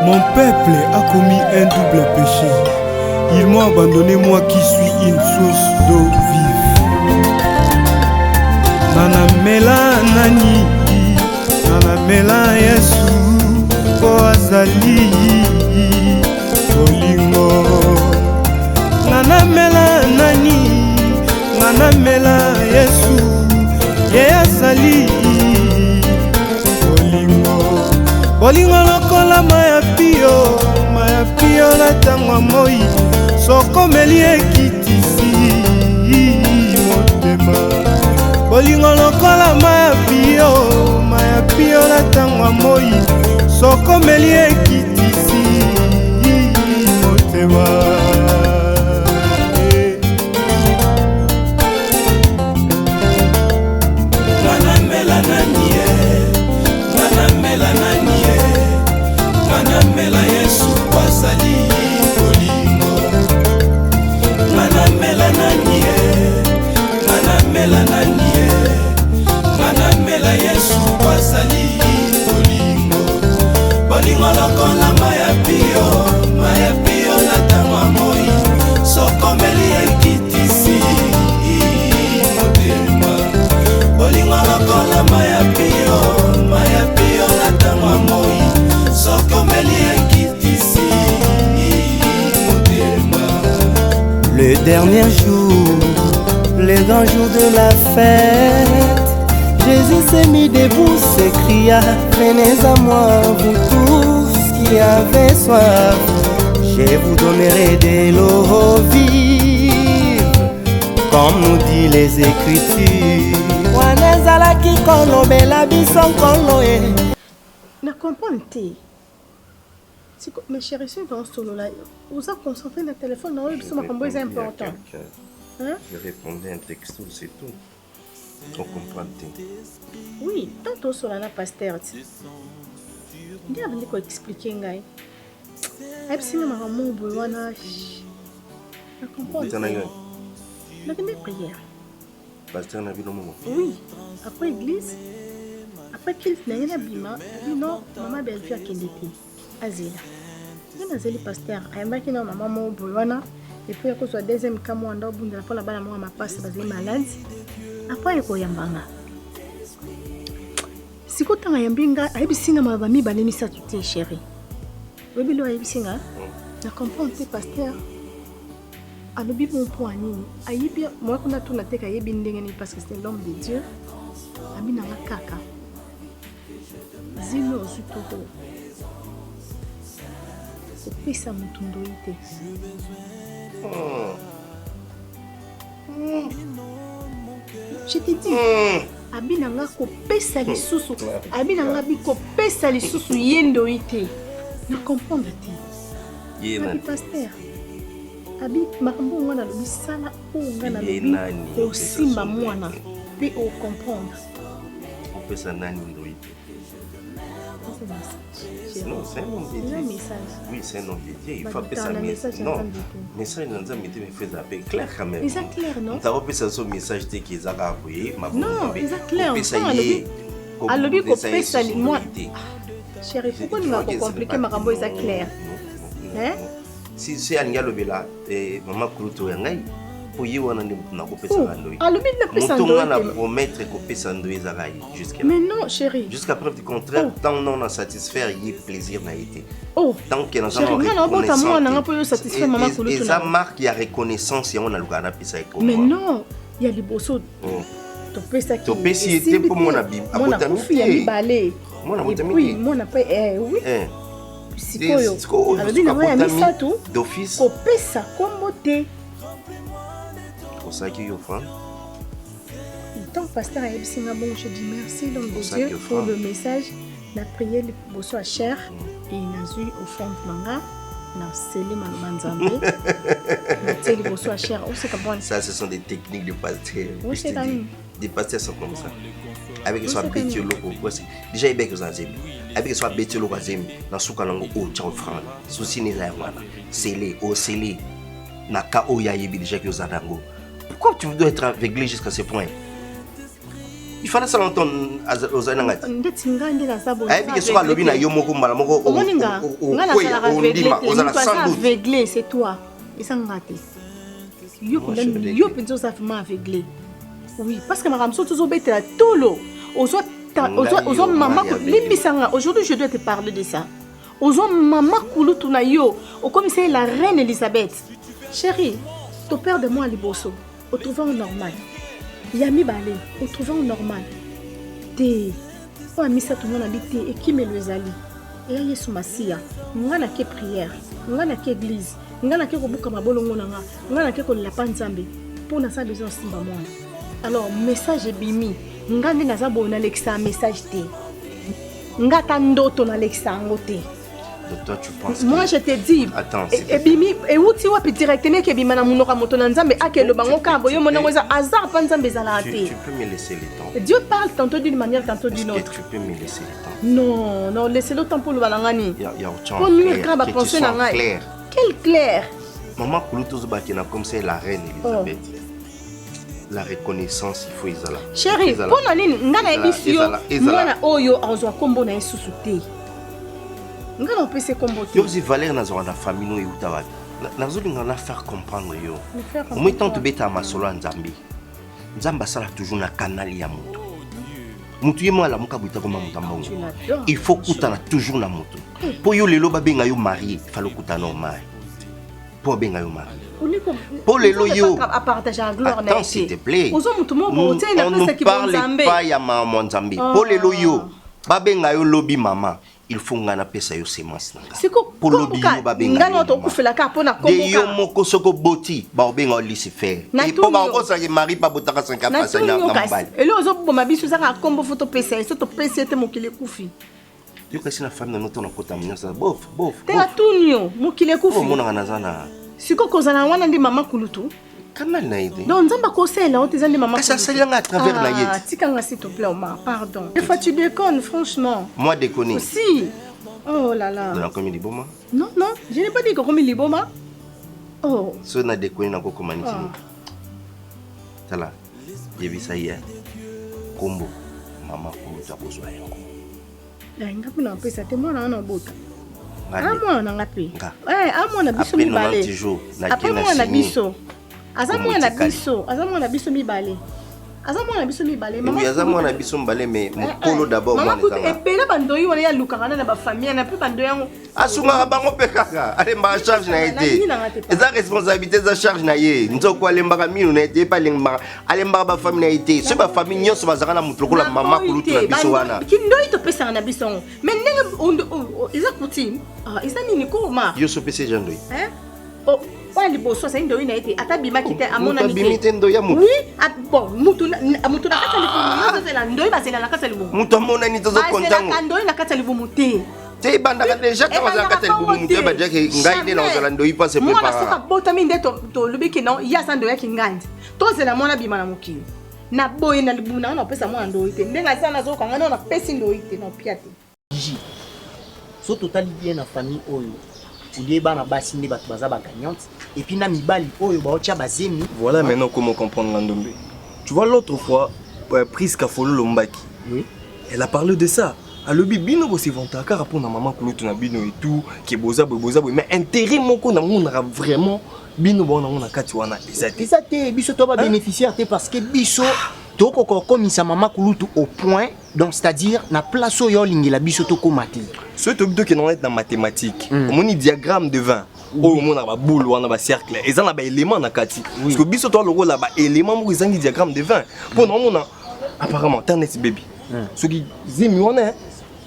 Mon peuple a commis un double péché. Ils m'ont abandonné, moi qui suis une source d'eau vive. Nanamela nani, nanamela Yesu, po azali bolingo. Nanamela nani, nanamela Yesu, ye azali bolingo. Bolingo lokola maya pio na tangwa moi. Soko meli ekitisi motema. Bolingo lokola maya pio na tangwa moi. Soko meli ekitisi motema. Nanamela nanie, nanamela nanie, nanamela Yesu wazali bolingo. Nanamela nanie, nanamela nanie, nanamela Yesu wazali bolingo. Bolingo lokola maya pio na tangwa moi. Soko meli ekitisi motema. Bolingo lokola maya pio na tangwa moi. Soko meli ekitisi motema. Le dernier jour, le grand jour de la fête, Jésus s'est mis debout, s'écria: venez à moi, vous tous qui avez soif, je vous donnerai de l'eau vive, comme nous dit les Écritures. Na comprendre te. Mes chéris, si dans ce solo-là, vous avez concentré dans le téléphone, non, c'est important. Hein? Je répondais un texto, c'est tout. On comprend. Oui, tantôt sur la pasteur. Il y a quoi expliquer, ngai. Et puis, ma maman, boulwana. Na comprendre. Na venir prière. Pasteur n'a vu le moment. Oui, après l'église, après qu'il n'a rien abîmé, non, maman belle fille a quitté. Azila. Il y a un pasteur, il y a un maman boulwana. Et puis, il y a un deuxième camo en dehors de la fois, là-bas, ma passe, parce que malade. Après, il y a un banga. Si vous avez un binga, il y a un singa, ma famille, il y a un singa, chérie. Vous avez un singa? Je comprends, pasteur. Alobi mon point nini ayibi moi qu'on a tout la tête ayibi ndengeni parce que c'est l'homme de Dieu abina la kaka zino zutoko kopesa mutundo ite je te dis abina nga kopesa lisusu abina nga bi kopesa lisusu yendo ite na comprendre te yena pasteur abi makambo ngana lobi sala o ngana lobi o simba mwana pe o comprendre on peut ça nani ndoite. Non, c'est un homme de Dieu. Oui, c'est un homme de Dieu. Il faut appeler ça message. Non, message dans un métier me fait appeler clair quand même. C'est clair, non? Tu as appelé ça son message qui est envoyé. Non, c'est clair. Alobi ko pesa ni moi. Chérie, pourquoi nous avons compliqué makambo c'est clair? Hein? Si c'est un gars là, maman Kouroutou Yangai, pour y avoir un copé sandoï. Ah, le but de la sandoï. On a promettre copé sandoï Zaraï jusqu'à. Mais non, chérie. Jusqu'à preuve du contraire, tant non à satisfaire, il y a plaisir n'a été. Oh. Tant qu'il y a un satisfaire maman Kouroutou. Et ça marque, il y a reconnaissance, il y a on a le gars pisa. Mais non, il y a les bossos. Ton pesa qui. Ton pesa était pour mon habit. Mon fille a mis balai. Oui, mon après, oui. Sikoyo alobi na ya misato d'office kopesa kombo te osaki yo fan tant pasteur a yebisi nga bon je dis merci l'homme de Dieu pour le message na prié le bosso à cher et nazui offrande nanga na seli maloba nzambe na teli bosso à cher aussi ka bon ça ce sont des techniques de pasteur des pasteurs sont comme ça avec soit bêtio loko quoi déjà ibeke zanzembe avec soit bêtio loko zanzembe na suka nango o tcha offrande souci ni la wana scellé au scellé na ka o ya yebi déjà que zadango pourquoi tu dois être aveuglé jusqu'à ce point Il fallait ça l'entendre aux anangati. Ndetinga ndela sabo. Eh bien, soit lobby na yomoko mbala moko. Moninga. Aveuglé, c'est toi. Et ça ngate. Yo penso ça fait aveuglé. Oui, parce que ma ramso toujours bête la tolo. Ozo maman limbisanga. Aujourd'hui, je dois te parler de ça. Ozo maman kulutu na yo. Au commissaire la reine Elisabeth. Chérie, ton père de moi liboso. Au trouvant normal. Yami balé. Au trouvant normal. Te. O amisa tout le monde habité et qui me le zali. Et Yesu Masia. Ngana ke prière. Ngana ke église. Ngana ke kobuka mabolongo nanga. Ngana ke ko lapa nzambe. Pour na sa besoin simba moi. Alors message bimi. Ngande na za bona lexa message te. Ngata ndoto na lexa ngote. Donc toi tu penses moi je te dis attends et bimi et outi wapi directement ke bima na munoka moto na nzambe akelo bango kambo yo mona ngoza azar pa nzambe zala te. Tu peux me laisser le temps. Dieu parle tantôt d'une manière tantôt d'une autre. Tu peux me laisser le temps. Non, non, laissez le temps pour le balangani. Il y a autant clair. Quel clair? Maman Kouloutou Zubakina comme c'est la reine Elisabeth. La reconnaissance, il faut Isala. Chérie, pour nous, ngana ebisio, ngana oyo azwa kombo na esusu te. Ngana opese kombo te. Yo aussi valeur na zona famille no yutawa. Na zoli ngana faire comprendre yo. Au moins tant tu beta masolo nzambi. Nzamba sala toujours na canal ya moto. Mutu yema la muka buta koma mutamba. Il faut kutana toujours na moto. Po yo lelo ba benga yo marié, il faut kutana normal. Po benga yo marié. Pour les loyaux, attends s'il te plaît, on ne parle pas ya maman Nzambi. Pour les loyaux, babenga yo lobby maman, il faut ngana pesa yo semence nanga. Pour lobby yo babenga yo de yo moko soko boti, ba benga Lucifer. Et pour ba ko sa ke mari pa botaka 5 pasa na mbali. Et là ozo boma biso za ka kombo photo pesa, so to pesa te mokile kufi. Yo kasi na femme na noto na kotamina sa bof. Te la tunyo mokile kufi. Mona ngana zana. Siko kozana wana ndi mama Kulutu. Kanal na yede. Donc nzamba kosela oteza ndi mama Kulutu. Ça sait à travers la yede. Ah, tikanga s'il te plaît Omar, pardon. Des fois tu déconnes franchement. Moi déconner. Aussi. Oh là là. De la commune Liboma. Non, je n'ai pas dit que comme Liboma. Oh. So na déconner na ko komaniti. Tala. Yebi ça hier. Kombo mama Kulutu abozwa yango. La ngapi na pesa te mwana na bota. Amwa na ngapi? Amwa na biso mibale. Après moi na biso. Azamwa na biso mibale. Azamwa na biso mibale. Maman azamwa na biso mibale mais mokolo d'abord moi na zanga. Epela bandoyi wana ya lukanga na ba famille na pe bandoyi yango. Asunga bango pe kaka. Ale mba charge na été. Eza responsabilité za charge na ye. Nzoko ale mba minu na été pas lengba. Ale mba ba famille na été. Ce ba famille nyonso bazaka na mutoko la mama Kulutu na biso wana. Kindoyi to pesa na biso. Mais ndenge eza coutume. Ah, eza nini ko ma? Yo so pesa jandoyi. Oh, pas les bossos, c'est une doïne a été atabima qui était à mon ami. Oui, bon, Moutouna Katalibu, c'est la doïne, c'est la Katalibu. Moutouna ni tozo content. La doïne, la Katalibu mouté. T'es bandaka déjà quand la Katalibu mouté, bah déjà que ngaïde dans la doïne pas se prépare. Moi, la soka botamine to le bec non, il y a sans doïne qui ngaïde. Toi, c'est la mona bima la mouki. Na boy na libuna, on appelle ça moi en doïte. N'enga ça na zo quand on a pesi doïte, non piate. Gigi. So total bien la famille oyo. Bana basi ne bato baza ba gagnante et puis na mibali oyo ba otia bazemi. Voilà maintenant comment comprendre Ndombe. Tu vois l'autre fois prise Kafolo Lombaki. Oui. Elle a parlé de ça. À lobi bino ko se vanta car pour na maman Kulutu na bino et tout qui boza mais intérêt moko na mona vraiment bino bona na kati wana ezate biso to ba bénéficiaire parce que biso to ko komisa maman Kulutu au point donc c'est-à-dire na place oyo lingela biso to ko mati. Ce top qui non est dans mathématiques. On dit diagramme de 20. Oh mon a boule ou on a cercle. Et ça a élément na kati. Parce que biso toi le rôle là-bas élément pour ils diagramme de 20. Pour non on a apparemment internet baby. Ce qui zemi on est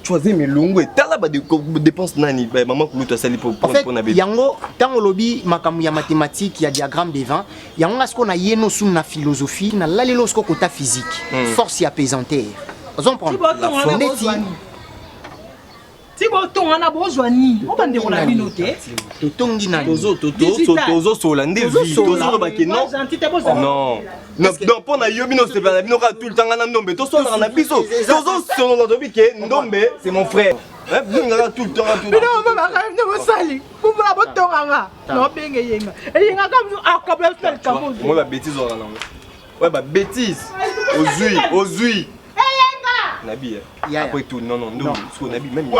tu vois zemi longue tala ba dépense nani maman Kulutu sali pour prendre na baby. Yango tango lobi makamu ya mathématiques ya diagramme de 20. Yango ce qu'on a yeno sous na philosophie na lalelo ce ko ta physique. Force ya pesanteur. On prend la neti. Si vous avez besoin de vous avez besoin de vous tozo solande vie tozo baki non non non pour na yobino c'est pas bino tout le temps na Ndombe to so na biso tozo solo na biki Ndombe c'est mon frère bino tout le temps tout non mama ne sali vous va botonga non benga yenga yenga comme akabla sel kamozo moi la bêtise on a ouais bah bêtise ozui Nabi. Yeah, Après tout, non, Non. Sur Nabi, même.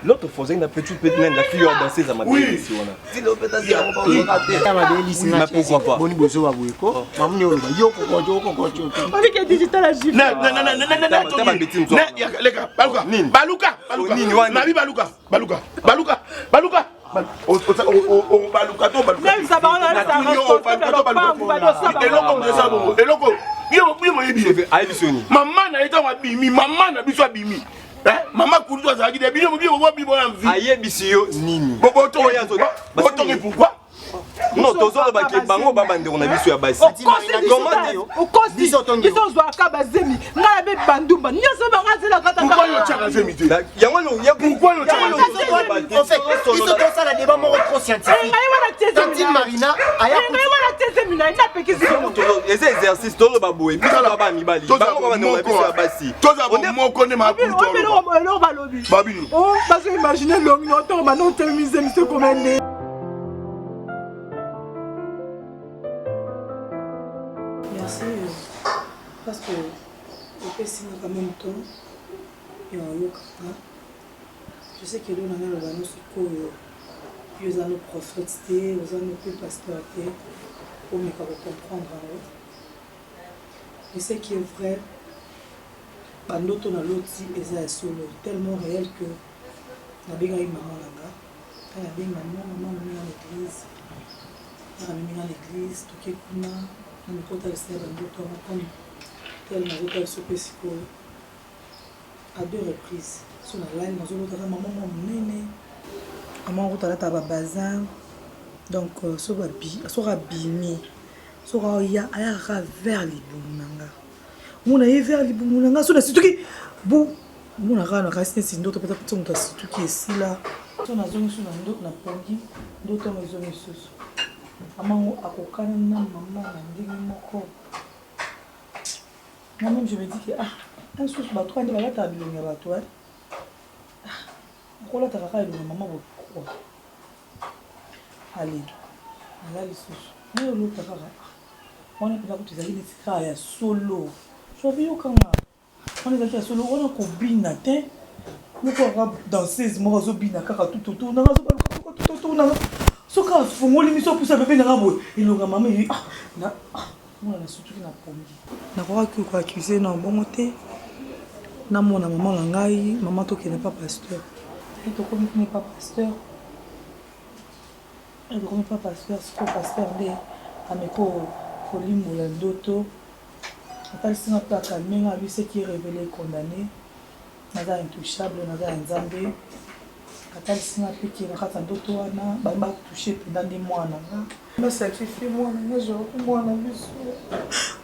L'autre faisait une petite la fille a dansé à ma belle ici. Si le fait à mais pourquoi pas? Boni bozo wa boyko. Mamu nyolo ba yoko ko. Avec un digital à gifle. Maman na été abimi, maman na biso abimi. Maman Koudou a dit des Aïe, Bissio, Nini. pourquoi? Non, tous les bacs, bango, babande, on a vu sur la base. Merci, parce que je peux signer en même temps et en yoga. Je sais que nous avons le banon sur quoi ils ont nos prophètes, ils ont nos pasteurs pour me comprendre. Et ce qui est vrai, notre loti est solo tellement réel que nous avons une maman là-bas. Quand il y a une maman à l'église, à l'église, tout est kuna. Je suis à 2 reprises. Sur la ligne, maman a bazin. Donc, sur bimi, sur ya vers les boumanga. On a vers les boumanga. Sur la situki, bou, on a resté si d'autres peut-être sont à situki ici là. On a zone sur la d'autres n'a pas dit, d'autres ont zone sur. Maman akokana na maman na ndenge moko. Moi-même je me dis que un source bato andi balata bilonga bato akola takaka ilonga maman pourquoi. Allez, là les sources. Mais l'autre takaka. On est peut-être que tu as ya solo. Je veux yokanga. On est déjà solo, on a kobina te. Nous quoi danser moi zo bina kaka tout autour na zo baluka tout autour na. Soka fungoli miso pour ça bébé na rabo il aura maman il na moi na surtout na pombi na crois que quoi accuser non bon côté na mona maman la ngai maman to qui n'est pas pasteur et to comme qui n'est pas pasteur et to comme pas pasteur c'est pas pasteur de ameko kolimbo la ndoto atal sina ta kalmenga lui ce qui est révélé condamné naza intouchable naza nzambe atal sina piki na kata ndoto wana ba toucher pendant des mois na ma sacrifier moi na je moi na biso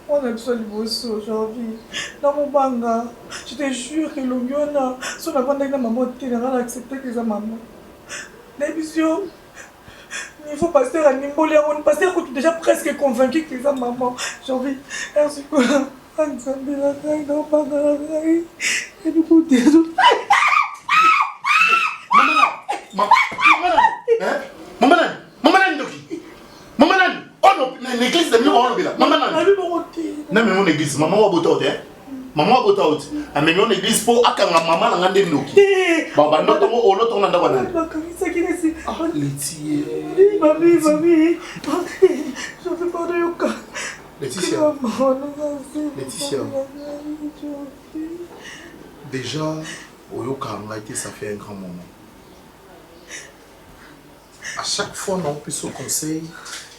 on a besoin de bosso aujourd'hui dans mon banga je te jure que l'ongiona sur la bande de maman tu n'as accepté que ça maman l'émission il faut passer à Nimboli on passer que tu es déjà presque convaincu que ça maman j'ai envie merci quoi ensemble la taille dans banga et du coup l'église de maman l'église maman maman a l'église pour akanga maman na ngande ndoki baba ndoto mo oloto na ndako na Mamie, je veux pas de yoga. Laetitia, déjà, au yoga, ça fait un grand moment. À chaque fois, on peut se conseil,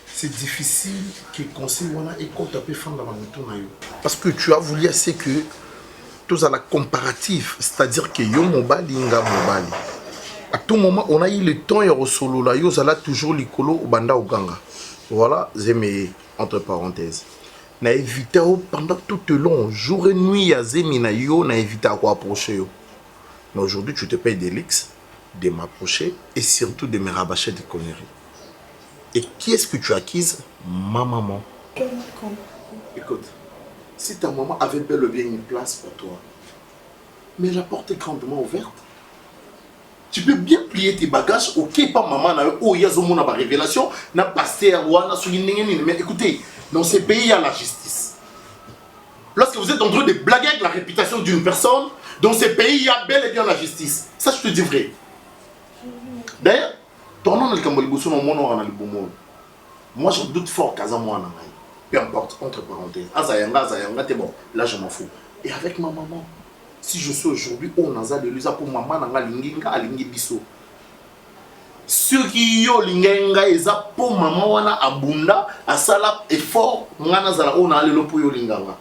c'est difficile que le conseil et qu'on peut faire dans la parce que tu as voulu assez que tout à la comparatif, c'est-à-dire que yo mobali nga mobali. À tout moment, on a eu le temps et au solo là, yo zala toujours likolo au banda uganga. Voilà, zemi entre parenthèses. Na évité pendant tout le long, jour et nuit, ya zemi na yo na évité à quoi approcher yo. Mais aujourd'hui, tu te payes des leaks, de m'approcher et surtout de me rabâcher des conneries. Et qui est-ce que tu acquises? Ma maman. Écoute, si ta maman avait bel et bien une place pour toi, mais la porte est grandement ouverte. Tu peux bien plier tes bagages, ok, pas maman, oh, il y a une révélation, na pasteur, mais écoutez, dans ces pays, il y a la justice. Lorsque vous êtes en train de blaguer avec la réputation d'une personne, Dans ces pays, il y a bel et bien la justice. Ça, je te dis vrai. D'ailleurs, tournons dans le Cambodge, moi, je doute fort qu'à moi, peu importe, entre parenthèses. Azayanga, t'es bon. Là, je m'en fous. Et avec ma maman, si je suis aujourd'hui au Naza de l'Usa pour maman, nanga linginga alingi biso. Ceux qui ont lingenga eza pour maman wana abunda asala effort ngana zala ona alelo pour yo linganga.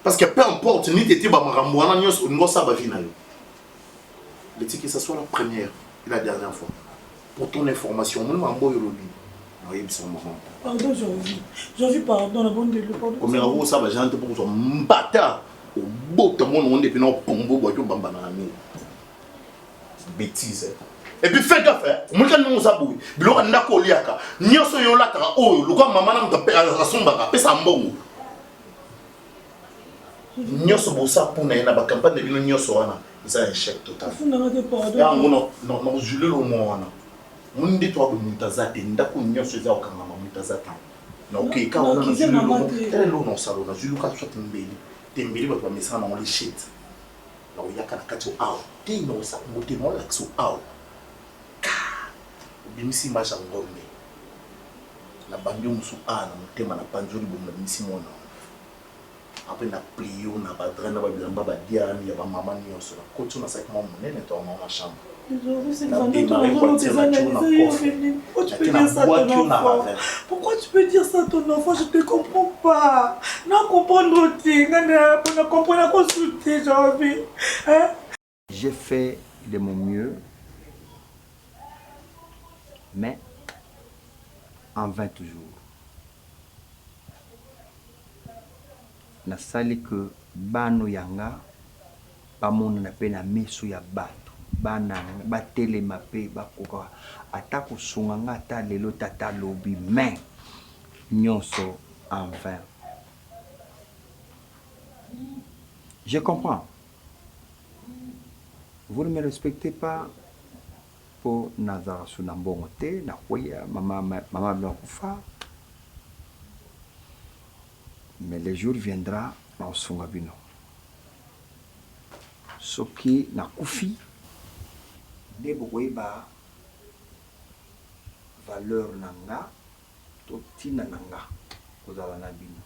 Parce que peu importe ni tete ba marambo wana nyos ngosa ba vina yo. Le que ça soit la première et la dernière fois. Pour ton information, mon mambo yo lobi. Oui, c'est maman. Pardon, j'ai envie pardon, la bonne de le pardon. Comme on ça va gente pour son mbata au beau de mon on depuis non pombo boyo bamba na mi. Bêtise. Et puis fais gaffe, moi quand nous abou, bilo ndako liaka, nyoso yo la ka o, luko mama na mtape asomba ka pesa mbongo. Nyoso bosa pour na ba campagne de bino nyoso wana, c'est un échec total. Ya ngono non Jules le mo wana. Mun dit toi mutazate ndako nyoso za okanga mutazate. Na OK ka wana na Jules le tele lo no salo na Jules ka soit mbeli. Tembeli ba mesa na on shit. Na uyaka na kati o te no sa mote no la so bimisi masha ngombe na bandi musu ana mutema na panjoli bomba bimisi mona après na plio na badrena ba bilamba ba diani ya ba mama nyonso na kotu na sac mama nene to mama chambre. Pourquoi tu peux dire ça à ton enfant? Je te comprends pas. Non, comprendre ne comprendre consulter, j'ai envie. Hein? J'ai fait de mon mieux. Mais en vain toujours. Nasali que bano yanga pamona na pe na meso ya bato bana batele mape bakoka atako sunganga ata lelo tata lobi mais nyonso en vain. Je comprends. Vous ne me respectez pas. Pour Nazara Sunambongo te na koya mama blankufa, mais le jour viendra na osunga bino soki na kufi de bokoyeba valeur nanga to tina nanga kozala na bino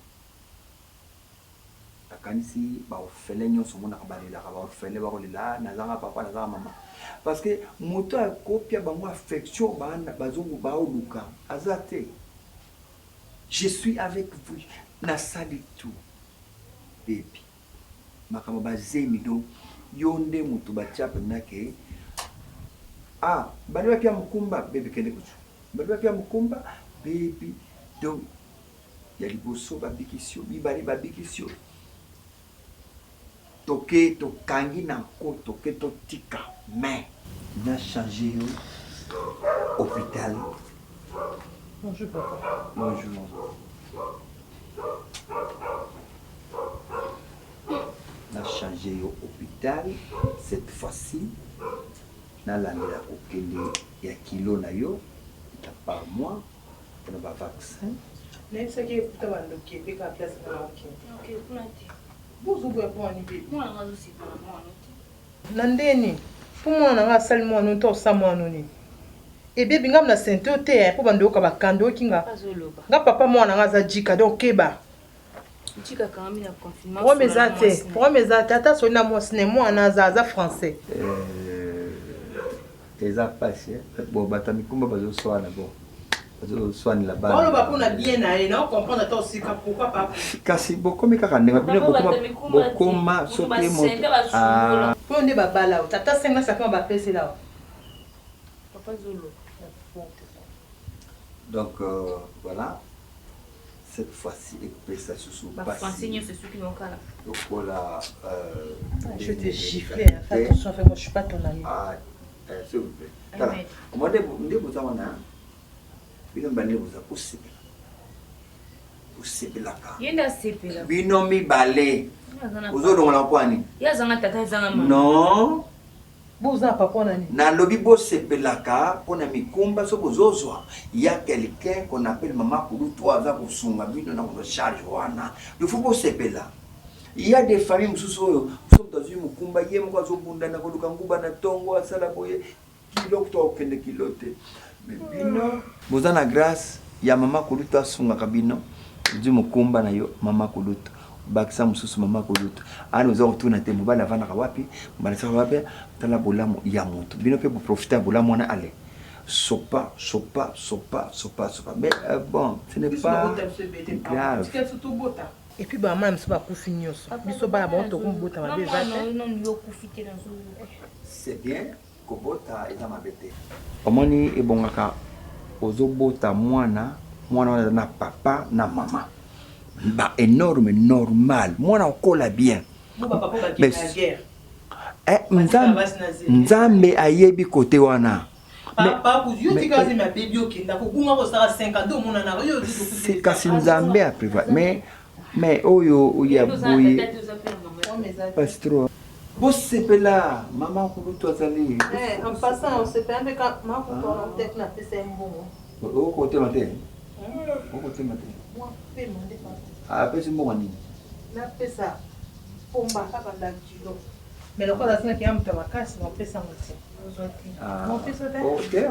akanisi ba ofele nyonso mona ka balela ka ba ofele ba kolela nazanga papa nazanga mama. Parce que moto a copia bango affection bana bazungu ba oluka azate. Je suis avec vous na sali tout baby makama bazemi do yonde moto ba chapa nake bali pia mkumba baby kende kuchu bali pia mkumba baby donc ya liboso ba bikisio bibali ba bikisio toke to kangi na ko toke to tika mais n'a changé au hôpital. Bonjour papa. Bonjour. N'a changé au hôpital cette fois-ci. N'a la mila kokende ya kilo na yo par mois pour le vaccin. Mais ça qui est pour toi le qui est place na OK. OK, pour nati. Bozo boya pour ani be. Moi na aussi pour moi noti. Nandeni. Pour moi na nga sali mo no to sa mo no ni. E be bingam na sente o te pour bando ka bakando kinga. Nga papa mo na nga za jika donc keba. Jika quand même la confinement. Pour mes tata so na mo cinéma na za français. Eza passé. Bon batami kumba bazo soana bon. Bazo soana la bas. On va pour na bien na et non comprendre toi aussi pourquoi pas. Kasi bokomi kaka ndenga bino bokoma sote mo. Pour on est baba là, tata 5 ça fait on va passer là. Papa Zolo. Donc voilà. Cette fois-ci, les prestations sont passées. C'est ceux qui n'ont qu'à la. Donc voilà. Je te gifle. Fais attention, moi je suis pas ton ami. S'il vous plaît. Moi, je vous en binomi balé. Non. Na lobi bo sepelaka pona mikumba so bozozwa. Il y a quelqu'un qu'on appelle maman Koulou toi za kosunga bino na ko charge wana. Il faut bo sepela. Il y a des familles mususu oyo so mukumba ye moko azobunda na koluka nguba na tongo asala boye kilo to okende kilo te mais bino boza na grâce ya mama kolutu asungaka bino odi mukumba na yo mama kolutu bakisa mususu mama kolutu ana oza kotuna te mobali avandaka wapi mobali asaka wapi tala bolamu ya moto bino mpe boprofite ya bolamu wana ale sopa. Mais bon, ce n'est pas grave. Et puis, bah, même si bah, c'est bien que bota est ma bête. Omoni et bongaka ozobota mwana na papa na maman. Bah énorme normal. Mwana okola bien. Mais nzambe ayebi côté wana. C'est kasi nzambe a prévoir mais oyo ya boye pastro bosepela mama kulutu azali en passant on se fait avec maman pour en tête na pesa mbongo au côté matin moi paie mon dépense ah pesa mbongo nini na pesa pomba kaka na kilo mais le quoi ça qui a mta makasi na pesa ngoti. Non,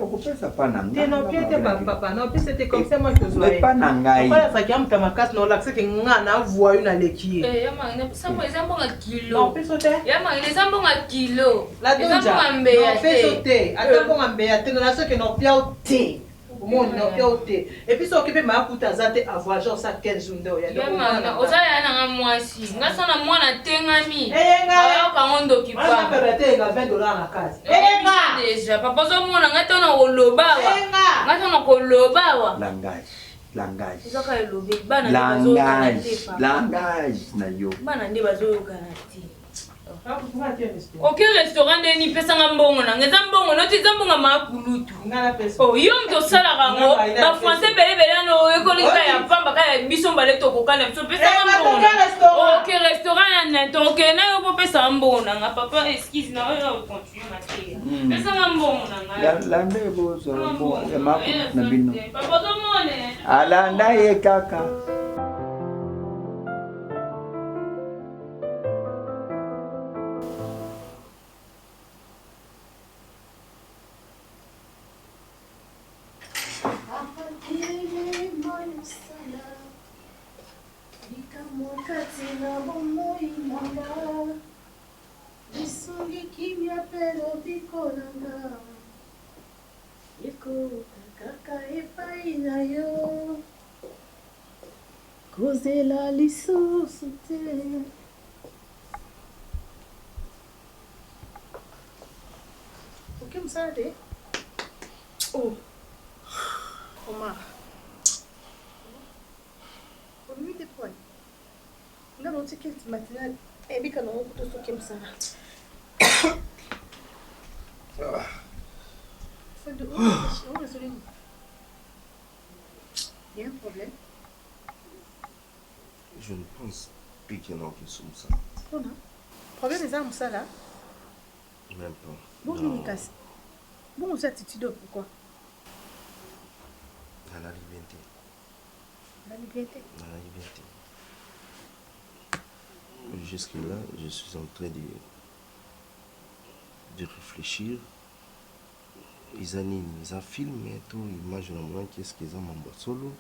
okopesa pa na ngai. Non, piete papa, non, puis c'était comme ça moi que je voyais. Pas na ngai. Pas ça qui am ta makasi non l'accès que nga na voix une leki. Ya ma ina ça moi ezambo nga kilo. Non, puis sauter. Ya ma ina ezambo nga kilo. La donja. Non, puis sauter. Attends nga mbeya te na ce que non pia te. Mon non pia te. Et puis s'occuper ma kuta zate avoir genre ça 15 jours ndo ya. Ya ma oza ya na nga mwasi. Nga sana mwana tengami. Nga ka ngondo ki pa. Nga perete nga $20 na kazi. Déjà papa zo mwana nga tona kolobawa. Nga tona kolobawa. Langage. Zaka elobe bana bazo langage na yo. Bana ndi bazo kanati. Aucun restaurant de ni pesa ngambongo na ngeza mbongo no tizambonga makulutu. Ngana pesa. Oh yo mto sala kango ba français bele no ekolika ya pamba kaya biso mbale to kokana so pesa ngambongo. Aucun restaurant ya neto okay na yo pesa mbongo na papa excuse na yo continue maté. Pesa ngambongo na nga. Lande bo so bo ya makulutu na bino. Papa zo mone. Alanda ye kaka. Kozela lisusu te. Ok, msade. Oh. Omar. On lui des points. Là, on sait quel matinal. Et bien, quand on a tout ce qui me sert. Faut de haut, désolé. Il y a un problème. Je ne pense plus qu'il y en a qui sont ça. Oh non. Problème des armes, ça là. Même pas. Bon, je me casse. Bon, aux attitudes, pourquoi? Dans la liberté. La liberté. Dans la liberté. Jusque-là, je suis en train de réfléchir. Ils ont filmé tout, imaginez-moi qu'est-ce qu'ils ont en solo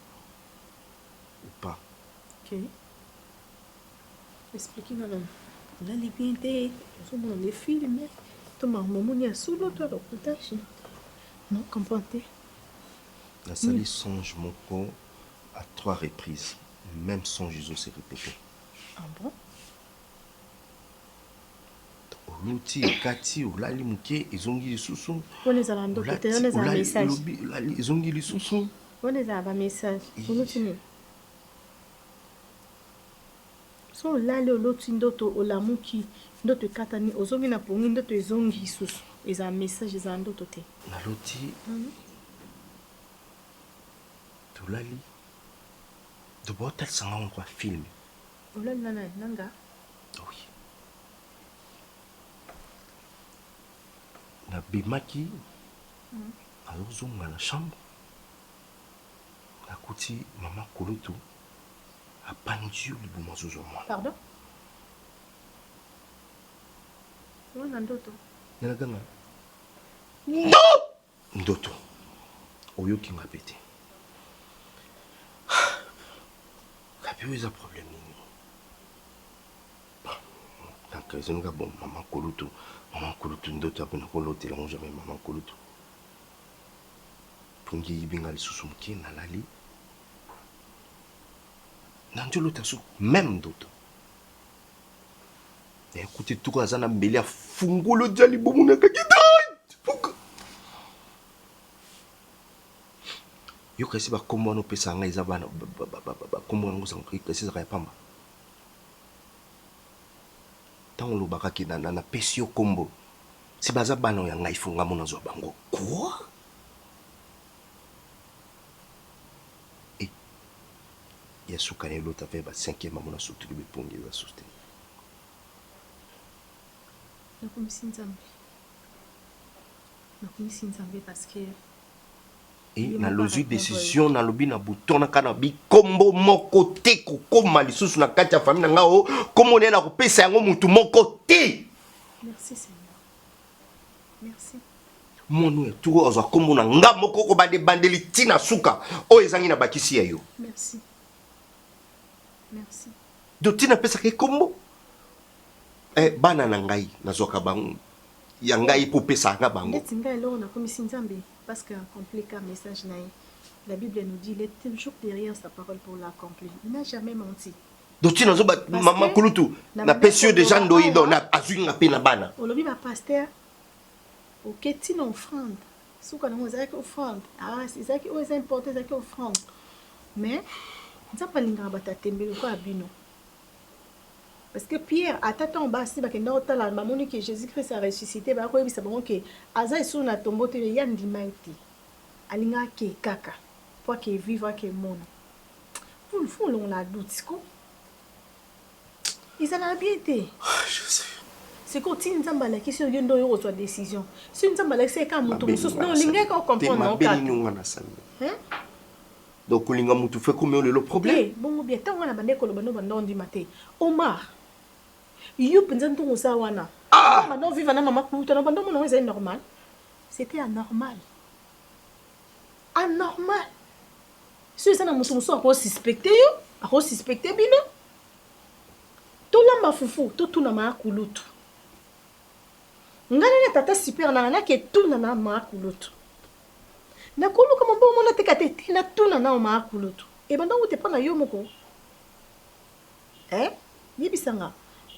ou pas. Ok. Expliquez-moi. La liberté, nous sommes des films. Tout le monde est solo, toi, le partage. Non, comprenez? La salle songe mon corps à 3 reprises. Même son Jésus s'est répété. Ah bon? L'outil, Kati, ou Lalimuke, ils ont dit les sous-sous. On les a dans côté, on les a un message. Ils ont dit les sous-sous. On les a un message. On nous tient. So là le l'autre ndoto olamuki ndoto katani ozongi na pongi ndoto ezongi susu. Ils ont un message, ils ont ndoto te. Na loti. Tu lali. De botel sanga on quoi film. Olali nanga. Oui. Na bimaki. Azozonga na chambre. Na kuti mama kolutu. A peinture le bon moi. Pardon? wana ndoto nalaganga ndoto oyoki nga pe te kapi oyo eza problème nini donc ezonika bon mama kulutu ndoto apena kolotelango jamais mama kulutu pongi yibinga lisusu moke nalali nanjolota su même ndoto écoutez tout aza na mbeli afungolo dia libomo na kakita yo kasi bakombo wana opesa ngai eza bana bakombo yango kasi ezaka ya pamba ntango olobakaki napesi yo kombo si baza bana oyo ya ngai fungamo nazwa bango quoi ya suka na elota mpe ba 5e amo na sutuli bepongi eza suste nakomisi nzambe parce que na lozwi décision nalobi na butonaka na bikombo moko te kokoma lisusu na kati ya famille na nga o kombo nde na kopesa yango mutu moko te. Merci Seigneur. Merci. Monu etuko ozwa kombo na nga moko ko bandeli tina suka oyo ezangi na bakisi ya yo. Merci. Merci. Do tina pesa ke kombo bana na ngai nazwaka bango ya ngai po pesa nga bango. Ndeti ngai lelo na komisi nzambe parce que compliqué message naï. La Bible nous dit il est toujours derrière sa parole pour l'accomplir. Il n'a jamais menti. Donc tu n'as pas maman kulutu na pesio de gens doido na azui na pena bana. Olobi ba pasteur OK ti na offrande. Souka na mozaki offrande. Ah c'est ça qui est important c'est que offrande. Mais nzapa linga bata tembelo ko abino. Parce que Pierre atata en bas si ba kenda otala mamoni que Jésus-Christ a ressuscité ba ko yebisa bango ke aza isu na tombo te ya ndimaiti. Alinga ke kaka. Pour qu'il vive avec le monde. Vous on la doute, quoi. Ils en ont bien été. Je sais. C'est quand tu nous as qui sur une autre décision. Si nous avons c'est quand nous tous non linga qu'on comprend non cas. Hein? Donc linga mutu fait comme le problème. Bon bien tant on a bandé ko bano bando ndi maté. Omar. You penza ton ça wana. Ah, maintenant vivre na maman ku to bando mon c'est normal. C'était anormal. Anormal. Si ça na musu ko suspecté yo, ko suspecté bino. To lamba fufu, to tuna ma kulutu. Ngana tata super na ke tuna na ma kulutu. Na kulu kama bo mona te katete na tuna na ma kulutu. E banda ute pa na yo moko. Yebisanga.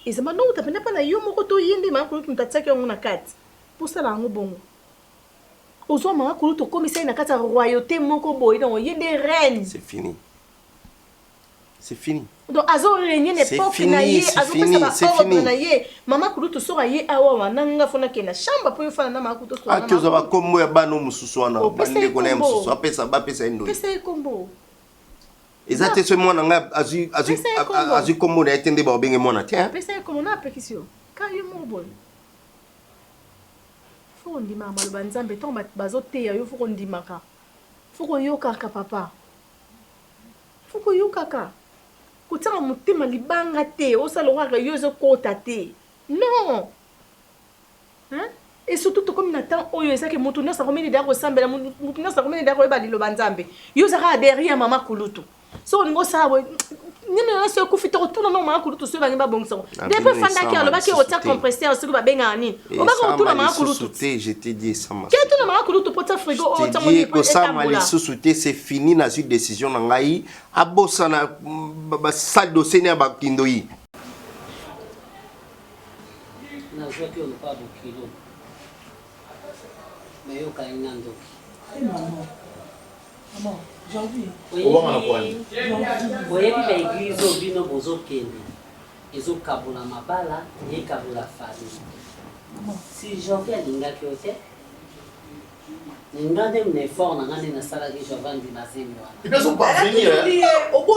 E zama no ute pa na yo moko to yende ma kulutu ntatsaki ngo na kati. Pour ça la ngo bongo. Ozo mama kulutu komisa na kati ya royauté moko boy donc il y a des reines. C'est fini. C'est fini. Donc azo régner l'époque na yé azo pesa ba ordre na yé mama kulutu so yé awa wananga fona ke na chamba po yofana na makuto so. Ah kyoza ba kombo ya bano mususu wana bande ko na mususu apesa ba pesa ndo. Pesa kombo. Ezate ce mwana nga azu kombo na etende ba obenge mwana tiens. Pesa kombo na apekisio. Ka yo mo boy. Faut ndima maloba nzambe to bazote ya yo faut ndimaka. Faut ko yokaka papa. Faut ko yokaka. Kutaka mutima libanga te osala waka yo zo kota te. Non. Hein? Et surtout to comme Nathan oyo ezaki mutu na sa komeli da ko sambela mutu na sa komeli da ko ba liloba nzambe. Yo zaka derrière mama kulutu. So ngo sawe nina na so kufita ko tuna no mama kulutu so bangi ba bongso. Depuis fanda ki aloba ki ota compresseur so ba benga nini. O ba ko tuna mama kulutu. Je t'ai dit ça ma. Qui tuna mama kulutu pota frigo o ta moni ko ça mali sous-souté c'est fini na une décision na ngai abosa na ba salle dossier na ba kindoi. Na joie que on pas beaucoup. Mais yo ka inandoki. Maman, janvier. Boyebi ba église obino bozokende. Ezokabula mabala, yekabula fali. Si janvier alingaki ote. Ngande mne fort na ngande na sala ki Jovan di Mazemi wana. Ils peuvent pas venir.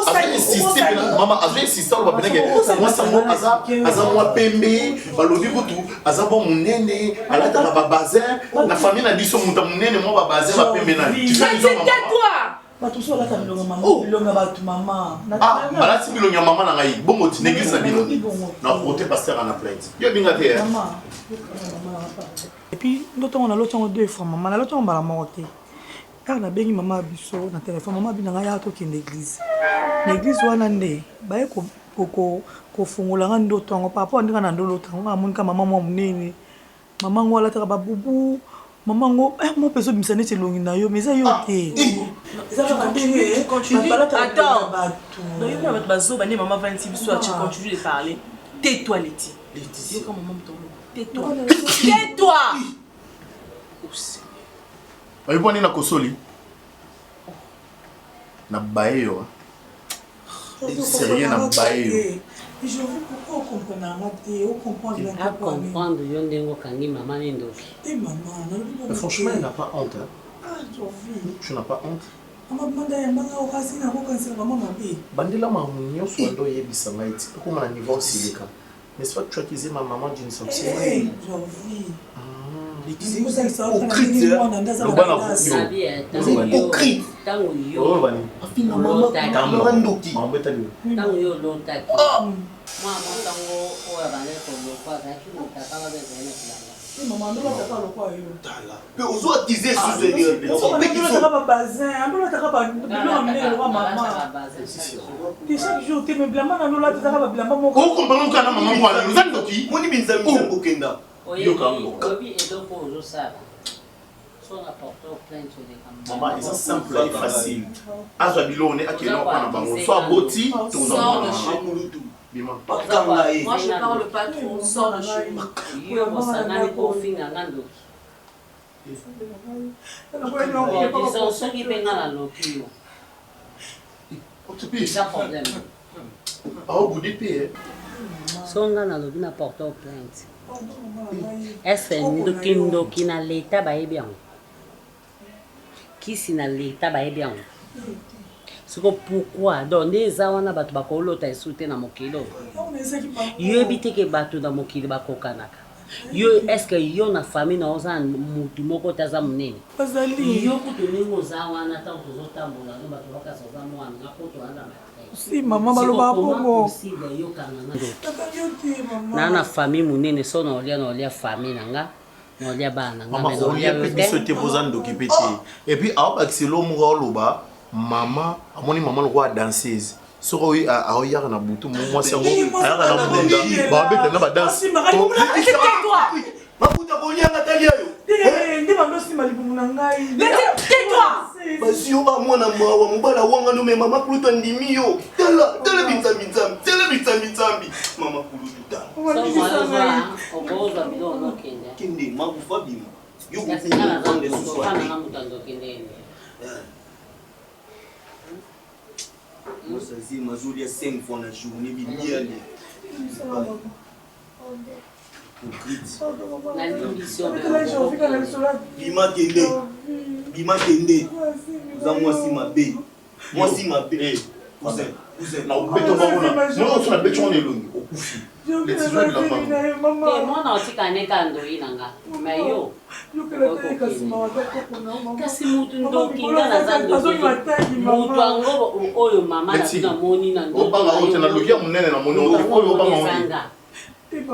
Avec insister maman, avec insister on va venir que moi ça moi aza moi pembe, balobi kutu, aza bon munene, alata ba bazin, la famille na biso muta munene moi ba bazin ba pembe na. Tu fais tais-toi. bato so balata bilonga mama bilonga bato mama balati bilonga ya mama na ngai bongo ti l'église na bino na côté pasteur ana plainte yo binga te et puis ndotongo na lotongo deux fois mama na lotongo mbala moko te kaka nabengi mama biso na téléphone mama bina ngai yaka tokende église na église wana nde baye kofungolanga ndoto yango par rapport ndenge na ndoloto yango amonika mama mwa monene mama ngo alataka babubu mama ngo mo mpenza obimisa neti elongi na yo mais eza yo te bato bazoba nde mama vanti biso tu continues de parler tais-toi Leti tais-toi oyebwani na kosoli na baye yo sérieux na baye yo je veux pourquoi comprendre yo ndenge okangi mama nendoki franchement il n'a pas honte tu n'as pas honte bandela mamu nyonso ando oyebisa ngai ti okoma na niveau osilika n'est-ce pas que tu accusais ma maman d'une sorcière maman, c'est simple et facile. Azabilo, on est à quel endroit? Soit Boti, tout le monde. Moi je parle pas trop, sors de chez moi. Songa na lobi na porte au plainte. Est-ce que ndoki na l'état bayebi yango? Kisi na l'état bayebi yango? Siko pourquoi? Donc neza wana bato bakolota esute na mokilo. Yo ebiteke bato na mokili bakokanaka. Yo est-ce que yo na famille na oza mutu moko taza munene? Bazali. Yo kutuningo za wana ta kuzotambola no bato bakasoza mwana na poto wana ba. Si maman baloba bongo. Na famille munene so na olia famille nanga. Na olia bana nga mais olia biso te bozan d'occuper et puis a baxilo mo loba maman amoni maman le roi danseuse soko oui a oyaka na butu moi sango ayaka na munda ba beta na ba danse tais-toi mafuta kolianga talia yo ndi bandosi malibumu na ngai tais-toi basi yo ba mwana mawa mobala wanga no me mama Pluto ndimi yo tala bitsambi mama Pluto tala okoza bilo no kende kende makufa bima yo kufunga kwande suswa na mutando kende Nossa zi mazuri ya 5 fois na journée biliali bima kende za mwasi mabe cousin na obeto bamona moi on a beto on elongi okufi les tisons de la maman et moi na otikane kando inanga mais yo kasi mutu ndokinga na zando mutu ango oyo mama na bina moni na ndo obanga ote na logia munene na moni oyo obanga ote le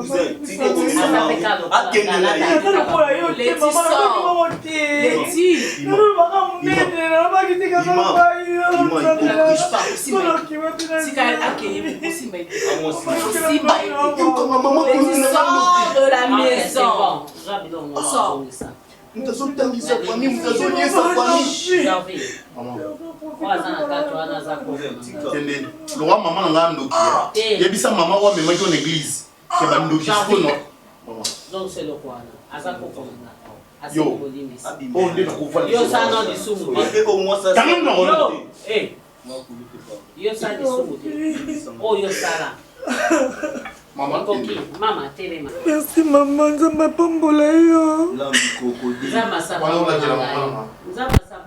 roi maman nga ndokia yebisa maman wa mema ko l'église ke ba ndoki kono donc c'est le quoi asa ko kona yo on dit ko fa yo ça non du sumu au moins ça quand même non yo ça du sumu oh yo ça là maman mama telema merci maman nzamba pambola yo lambi kokodi nzamba sa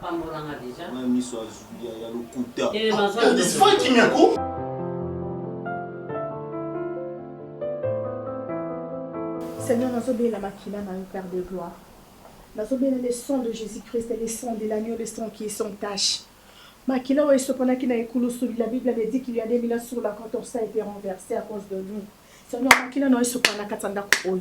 pambola nga déjà mami so azulia ya lokuta telema so c'est pas qui miako. Seigneur, nous obéissons la machina dans le Père de gloire. Nous obéissons le sang de Jésus-Christ et le sang de l'agneau, le sang qui est sans tache. Makila wa isopana kina ekulu sur la Bible avait dit qu'il y a des millions sur la quand on ça a été renversé à cause de nous. Seigneur, makila no isopana katanda ko oyo.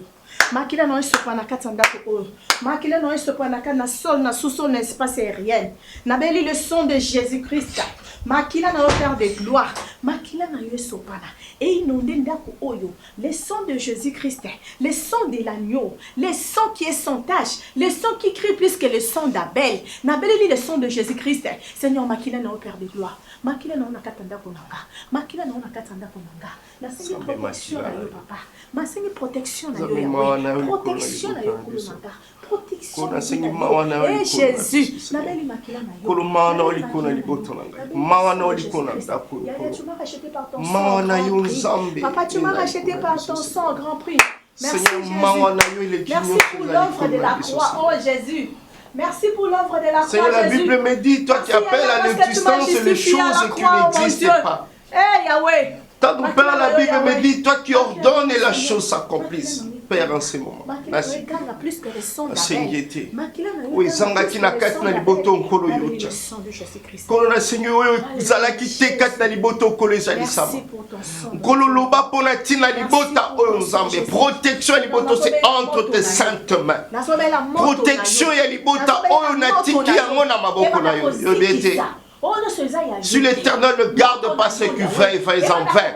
Makila no isopana katanda ko oyo. Makila no isopana kana sol na sous-sol na espace aérien. Na beli le son de Jésus-Christ. Makila na Père de gloire. Makila na isopana. Et inondé ndako oyo. Les sons de Jésus-Christ, les sons de l'agneau, les sons qui est sans tache, les sons qui crient plus que le son d'Abel. Na beli le son de Jésus-Christ. Seigneur, makila na Père de gloire. Makila na katanda ko nanga. Makila na katanda ko nanga. La Seigneur protection na yo papa. Ma Seigneur protection na yo. Protection na yo kulumanga. Protection na yo. Et Jésus, na beli makila na yo. Kulumana olikona liboto nanga. Mawana olikona ndako. Tu m'as racheté par ton sang. Papa, tu m'as racheté par ton sang, grand prix. Merci Jésus. Merci pour l'œuvre de la croix, oh Jésus. Merci pour l'œuvre de la croix, Seigneur, la Bible me dit, toi qui appelles à l'existence les choses qui n'existent pas. Eh Yahweh. Tant Père, la Bible me dit, toi qui ordonnes et la chose s'accomplisse. Père, en ce moment. Merci. Seigneur, oui, Zangaki na kat na liboto nkolo yocha. Kolo na Seigneur, zalaki te kat na liboto kolo ezali sama. Nkolo loba pona tina libota oyo Nzambe. Protection ya liboto c'est entre tes saintes mains. Protection ya libota oyo na tiki yango na maboko na yo. Yobete. Si l'Éternel ne garde pas ce qui veille, veille en vain.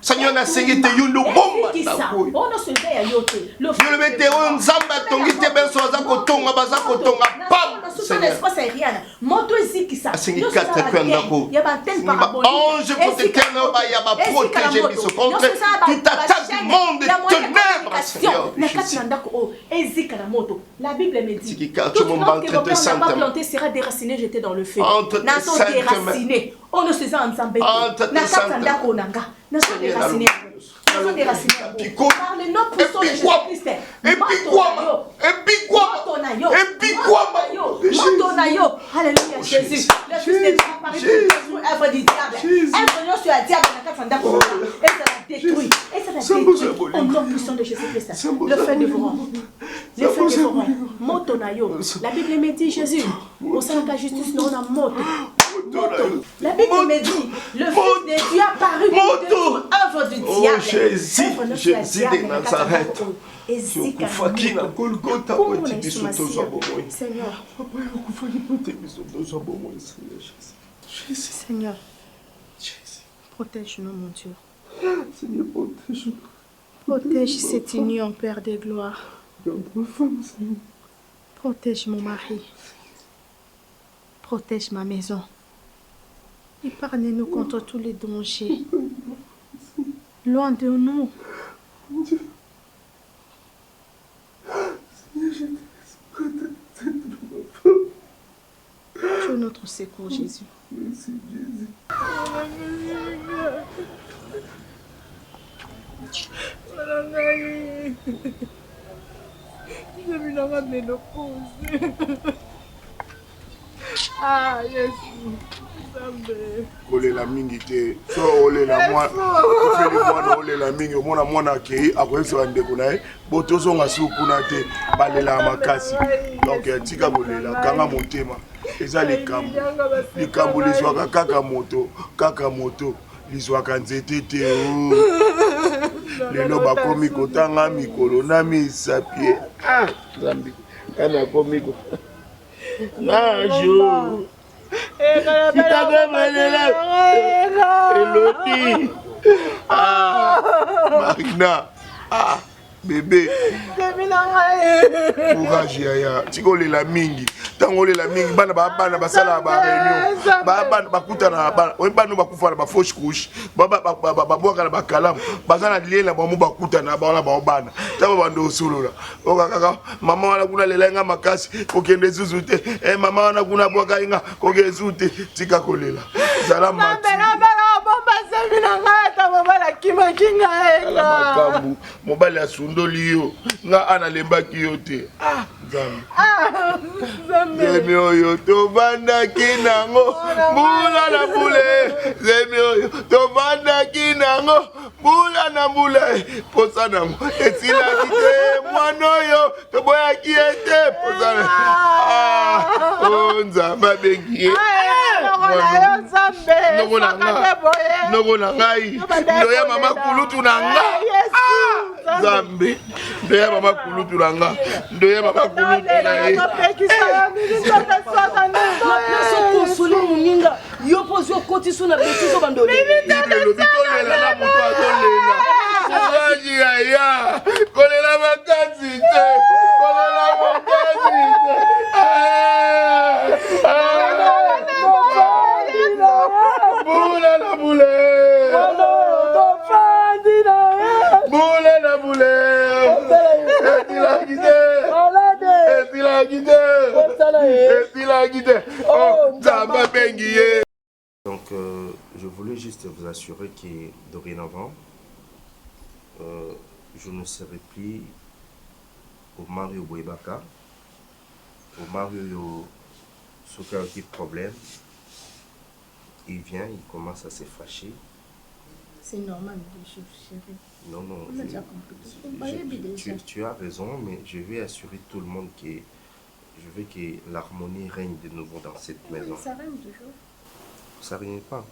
Seigneur, na sengi te yundo bomba na koyi. Je le mette au nzamba tongi te benso za kotonga baza kotonga pam. Seigneur. Sengi kata kwenda ko. Ange protecteur na ba ya ba protéger biso contre toute attaque du monde des ténèbres, Seigneur. La Bible me dit que toute plante que vos pères n'ont pas planté sera déracinée, jetée dans le feu. Déraciné. On ne se sent ensemble. Nakatanda konanga. Nous sommes déracinés. Nous sommes déracinés. Par le nom puissant de Jésus-Christ. Et puis quoi? Alléluia Jésus. Le Fils de Dieu apparaît pour œuvre du diable. Œuvre sur la diable. Nakatanda konanga. Et ça la détruit. Et ça la détruit. Au nom puissant de Jésus-Christ. Le feu dévorant. Le feu dévorant. Motonayo. La Bible me dit Jésus. Au sein de la justice, nous avons moto. La Bible me dit, le Fils de Dieu apparu pour détruire œuvre du diable. Jésus de Nazareth. Seigneur, protège-nous, mon Dieu. Seigneur, protège-nous. Protège cette union, Père de gloire. Protège mon mari. Protège ma maison. Épargne-nous contre tous les dangers. Loin de nous. Tu es notre secours, Jésus. Merci, Jésus. Ah, Yesu. Kolela mingi te so olela mwa ofeli mwana olela mingi omona mwana akei akoyebisa bandeko na ye botozonga suku kuna te balela makasi donc tika kolela kanga motema eza likambo lizwaka kaka moto lizwaka nzete te lelo bakomi kotanga mikolo na misapie Nzambe kana komiko najo Elodie. Marina. Bébé. Courage yaya. Tikolela mingi. Tangolela mingi bana bana basala ba réunion. Bana bakuta na bana. Bana bakufa na ba fausse couche. Baba boka na bakalam. Bazana liela ba mu bakuta na bana ba bana. Taba bando solola. Oka kaka mama wana kuna lelenga makasi kokende zuzute. Mama wana kuna boka inga koge zute tika kolela. Salama. Mobali asundoli yo nga analembaki yo te Zemi oyo tovandaki nango mbula na mbule Zemi oyo tovandaki nango mbula na mbule posa nango esilaki te mwana oyo toboyaki ete posa o Nzambe abengi ye noko na ngai ndoya mama kulutu na nga Nzambe ndoya mama kulutu na nga ndoya mama kulutu na ye yo pose yo koti so na betiso bandoli lobi tolela na moto azolela ozaji yaya kolela makasi te kolela makasi te bula na bule bule na bule Donc, je voulais juste vous assurer que dorénavant, je ne serai plus au Mario Boibaka, au Mario Souka qui problème. Il vient, il commence à se fâcher. C'est normal, chérie. Non, non, On a déjà compris. tu as raison, mais je vais assurer tout le monde que je veux que l'harmonie règne de nouveau dans cette maison. Ça règne toujours. Ça règne pas.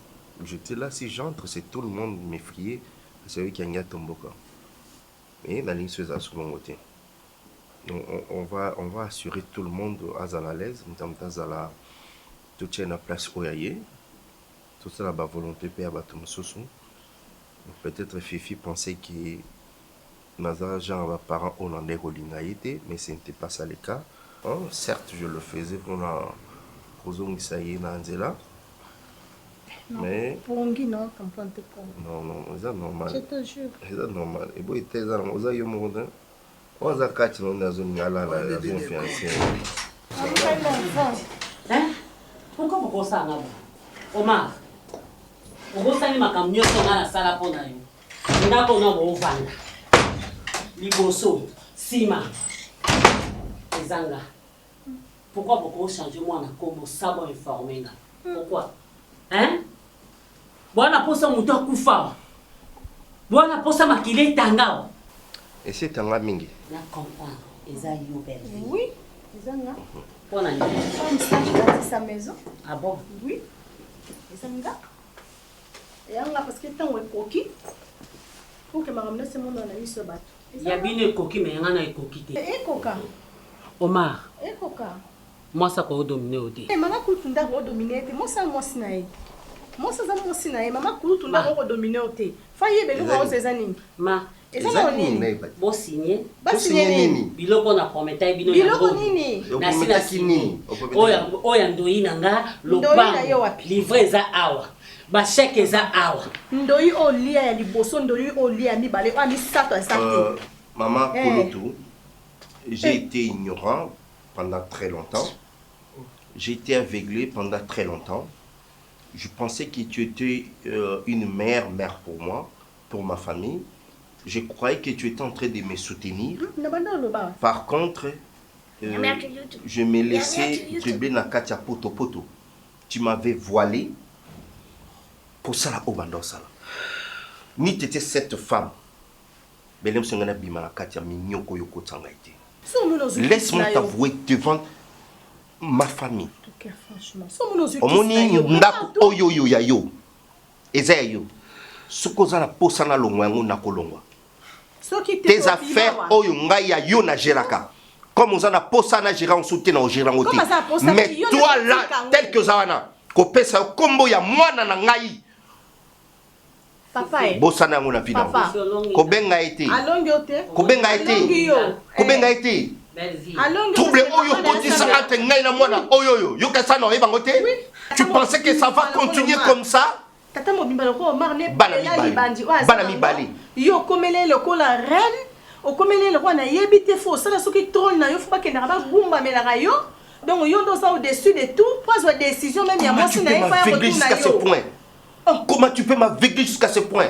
J'étais là, si j'entre, c'est tout le monde m'effrayait. C'est eux qui ont gagné Tomboka. Mais la ligne se passe sur mon côté. On va assurer tout le monde à la l'aise, tout est en place où il y a. Tout ça, la volonté, peut-être Fifi pensait que Nazar Jean va parents hollandais Rolingaïté, mais ce n'était pas ça le cas. Oh, certes, je le faisais pour la Kozong Isaïe Nanzela. Mais. Pour Nguy, non, comme point de Non, c'est normal. Je te jure. C'est normal. Et bon, il était dans le Oza Yomoda. On a quatre dans la zone Yala, la zone fiancée. Hein? Pourquoi vous pensez à Omar? okosali makambo nyonso nga nasala mpo na yo ndako na boovanda liboso nsima ezanga pourquoi bokochange mwana kombo sabo informe nga pourquoi hein bwana posa moto akufa bwana posa makili etanga esi etanga mingi na comprendre eza yo belle oui ezanga mpo na nini sa maison ah bon oui ezanga yanga parce que tant ekoki pour que maramna se monde na miso bato ya bino ekoki mais yanga na ekoki te ekoka Omar ekoka moi ça ko dominer odi mama kulutunda ko dominer te moi ça moi sinae moi ça za moi sinae mama kulutunda ko dominer te fa yebe no ko zezani ma ezana nini bo signer nini biloko na prometa bino biloko nini na sina kini oya ndoi nanga lopa livrer za awa ba chèque eza awa ndoi olia ya liboso ndoi olia mibale a misato asate maman Kulutu, j'ai été ignorant pendant très longtemps. J'ai été aveuglé pendant très longtemps. Je pensais que tu étais une mère pour moi, pour ma famille. Je croyais que tu étais en train de me soutenir. Par contre, je me laissais dribbler dans Katia Poto Poto. Tu m'avais voilé. Pour ça, la Obando Sala. Ni tu étais cette femme. Laisse-moi t'avouer devant ma famille. Omoni ndako oyo yo ya yo. Eza yo. Sukoza na posa na longwa ngo na kolongwa. Tes affaires oyo ngai ya yo na geraka. Comme on a posa na gérant soutien na gérant oti. Mais toi là tel que Zawana, ko pesa kombo ya mwana na ngai. Papa bosana ngona vida. Kobenga été. Kobenga été. Kobenga été. Trouble oyo kotisa entre ngai na mwana oyo yo kasa na yeba ngote. Tu pensais que ça va continuer comme ça? Tata mobimba loko marne bana mibali. Yo komele loko la reine, o komele loko na yebite fo sala soki trône na yo faut pas que na ba bumba melaka yo. Donc yo ndo ça au-dessus de tout, prends une décision même ya moi si na fa jusqu'à ce point. Comment tu peux m'aveugler jusqu'à ce point?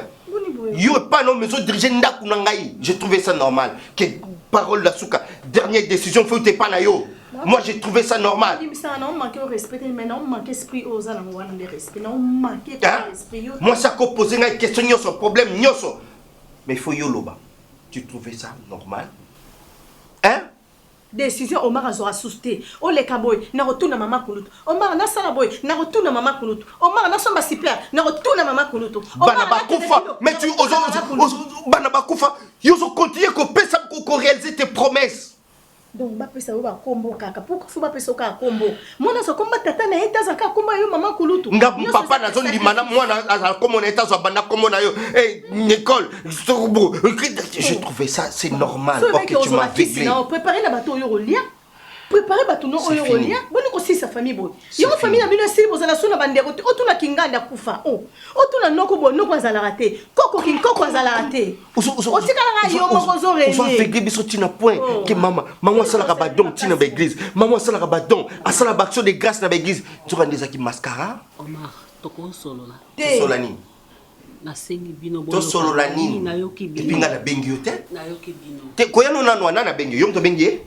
Yo pas non maison diriger ndaku na ngai. J'ai trouvé ça normal. Que parole la souka dernière décision faut te pas na yo. Moi j'ai trouvé ça normal. Non manquer au respect mais non manquer esprit aux ala ngwana de respect non manquer esprit. Moi ça ko poser une question nyoso problème nyoso. Mais faut yo loba. Tu trouvais ça normal? Hein? décision Omar azora susté o le kaboy na retourna mama kulutu Omar na sala boy na retourna mama kulutu Omar na somba super na retourna mama kulutu bana bakufa mais tu bana bakufa yo zo continuer ko pesa ko réaliser tes promesses. Donc ba pesa ba kombo kaka pourquoi faut ba pesa ka kombo mona so komba tata na eta zaka komba yo mama kulutu nga papa na zone limana mwana comme on est zo bana comme on a yo Nicole je trouvais ça c'est normal ok tu m'as fait préparer la bateau yo lia préparer bateau no yo lia boni ko si sa famille boy yo famille na bino si bozala sona bandero otuna kinganda kufa otuna noko bo noko azala raté koko azala raté otikala yo moko zo rene on fait biso tina point que maman sala ka badon tina ba église maman sala ka badon asala ba action de grâce na ba église tu vas ndeza ki mascara Omar toko solo la solani na sengi bino bo to solo la nini na yoki bino epinga na bengi yo te na yoki bino te koyano nanu na bengi yo mto bengi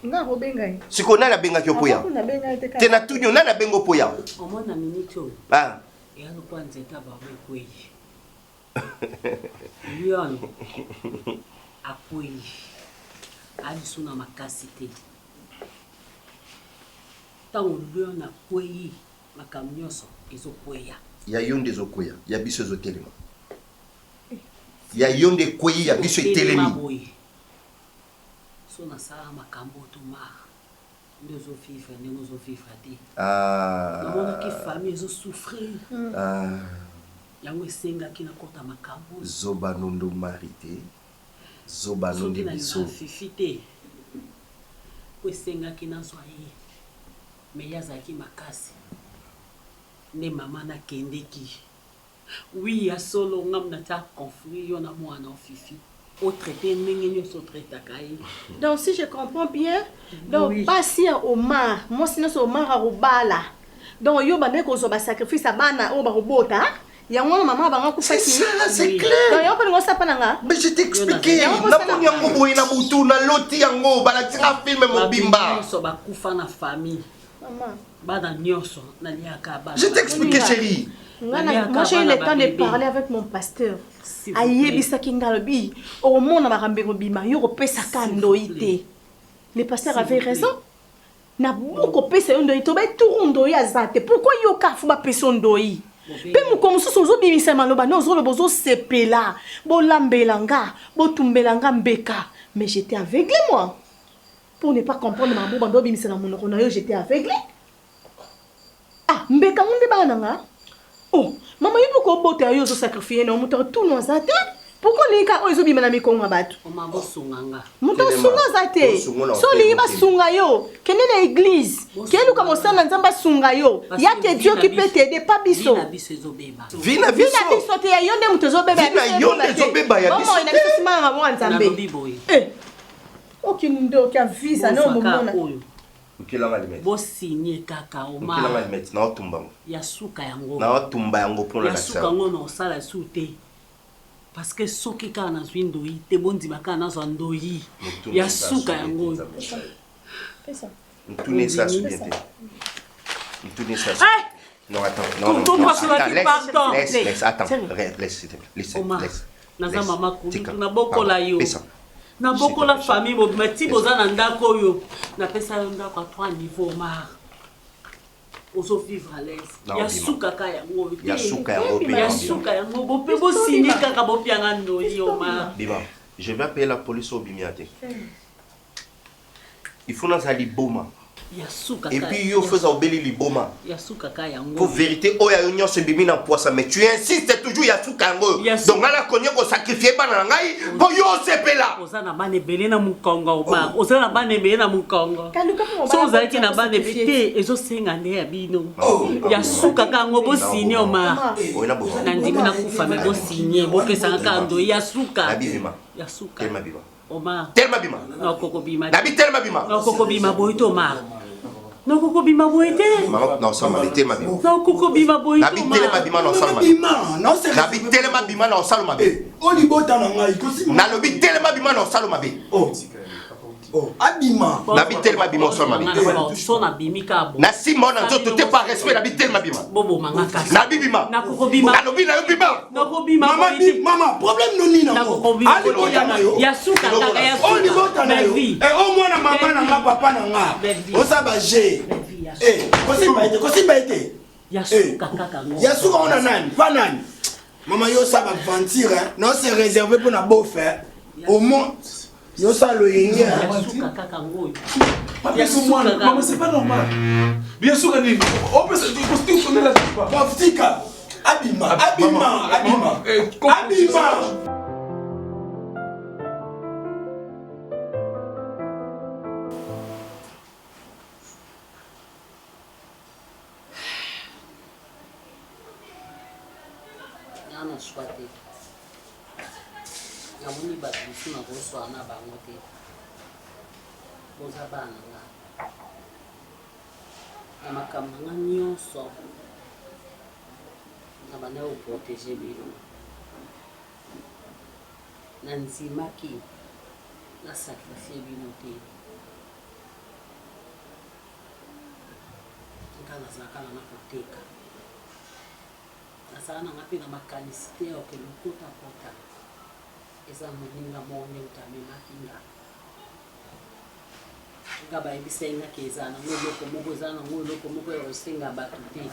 nga ko bengai siko na benga kyo poya te na tunyo na bengo poya omona minute oyo ya no kwanza etaba kwei yon akwei ali suna makasi te tango lion akwei makamnyoso ezokweya ya yonde ezokoya ya biso ezotelema ya yonde kwei ya biso etelemi so na sala makambo toma ndozo fifa ndozo fifa ti namona ki famille zo souffrir yango esenga ki na kota makambo zoba nondo marité zoba nondo biso fifi te ko esenga ki na zoye me yaza ki makasi ne mama na kendeki oui ya solo ngam na ta conflit yo na mwana fifi au traité donc si je comprends bien donc basi ya Omar moi sinon c'est Omar a robala donc yo ba meko zo ba sacrifice bana o ba robota ya ngwana mama ba ngaku faki c'est clair donc yo pa ngosa pa nanga mais je t'ai expliqué na poni yango boye na butu na loti yango bala tinga film mobimba so ba kufa na famille maman bana nyonso na liaka ba je t'ai expliqué chérie. Moi j'ai eu le temps de parler avec mon pasteur. Ayebisa kingalobi au monde na rambero bima yo pesa kandoite. Le pasteur avait raison. Na beaucoup pesa ndoito ba tout ndoyi azate. Pourquoi yo ka fu ba pesa ndoyi? Pe mu comme so zo bimisa maloba no zo le bozo sepela. Bo lambelanga, bo tumbelanga mbeka. Mais j'étais aveuglé moi. Pour ne pas comprendre ma boba ndo bimisa na monoko na yo j'étais aveuglé. Ah, mbeka munde bana nga. Oh, maman, il faut qu'on botte à eux sacrifier nos moutons tout nos athées. Pourquoi les cas ils ont mis la micro en battu? On m'a beau sunganga. Mouton sunga athées. So les ba sungayo. Quelle est l'église? Quel ou comme ça n'entend sungayo? Il y a que Dieu qui peut t'aider, pas biso. Vina biso. Vina biso te yonde mutozo bébé. Vina yonde zo bébé ya biso. Maman, il a dit ça m'a moi nzambe. Eh. Aucune ndo qui a vu ça non mon bo signé kaka Omar okilanga limite na otumba ya suka yango na otumba yango pour la suka yango no sala sute parce que soki ka na zwindoyi te bondi baka na zondoyi ya suka yango ça tourner ça sous bien tourner ça non attends non laisse attends laisse naza mama kutu na bokola yo na beaucoup la famille mo meti boza na ndako yo na pesa yo ndako à 3 niveaux Omar ozo vivre à l'aise ya suka ka yango ya suka yango bo pe bo signer kaka bo pianga ndoyi Omar biba je vais appeler la police au bimiate il faut dans ali boma et puis yo faisait obéli liboma yasuka ka yango pour vérité oya union se bimi na poisa mais tu insistes toujours yasuka yango donc ala konye ko sacrifier bana ngai po yo sepela ozana bane belé na mukongo ba ozana bane belé na mukongo so ozaki na bane bité ezo senga nde ya bino yasuka ka yango bo signé Omar na ndimi na kufa me bo signé bo pesa ka ndo yasuka yasuka Omar telma bima no koko bima nabi telma bima no koko bima boito Omar no koko bima boite maman non ça m'a telma bima no koko bima boito nabi telma bima non ça non c'est nabi telma bima non ça mabe on y bota na ngai na lobi telma bima non ça mabe oh Oh, abima. Nabi tellement abima so mabi. Son abimi kabo. Na simon na nzoto te pas respect nabi tellement abima. Bobo manga kasi. Nabi bima. Na kokobima. Na lobi na yo bima. Na kokobima. Mama, problème noni na mo. Ali bota na yo. Ya suka kaka ya suka. On bota na yo. Au moins na maman na nga papa na nga. On sa ba je. Kosimba ete. Ya suka kaka ngo. Ya suka on a nani? Pas nani. Maman yo ça va mentir hein. Non c'est réservé pour na beau faire. Au moins yo ça le yinga. Ya suka kaka ngo. Maman c'est pas normal. Bien sûr que on peut se constituer la pas. Poftika. Abima. Nana swate. Namuni bato suna koswa na bango te. Boza bana nga. Na makambo nga nyonso. Na bana o protéger bino. Na nzimaki na sacrifier bino te. Nkana zakala na koteka. Nasana nga pe na makanisite ya okelokota kota. Eza moninga monde utamemaki nga. Nga bayebisa nga ke eza na ngoloko moko eza na ngoloko moko ya kosenga bato te.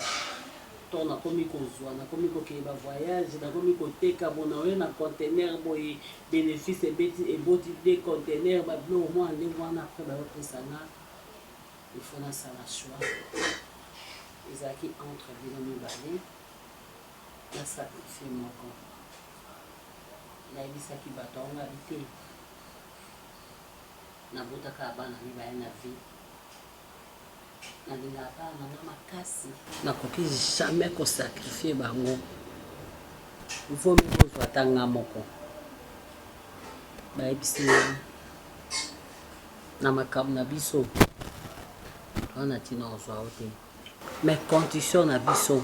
To nakomi kozwa nakomi kokeba voyage nakomi koteka bona oyo na conteneur boye bénéfice eboti de conteneur babilo mwa ndenge wana apres bayopesa nga il faut nasala choix ezalaki entre bino mibale na sacrifice moko nayebisaki bato angabi te nabotaka bana mibale na vie nalinga bana na makasi nakoki jamais kosacrifier bango vomi kozwa tanga moko bayebisi na makambo na biso wana ntina ozwa o te mais condition na biso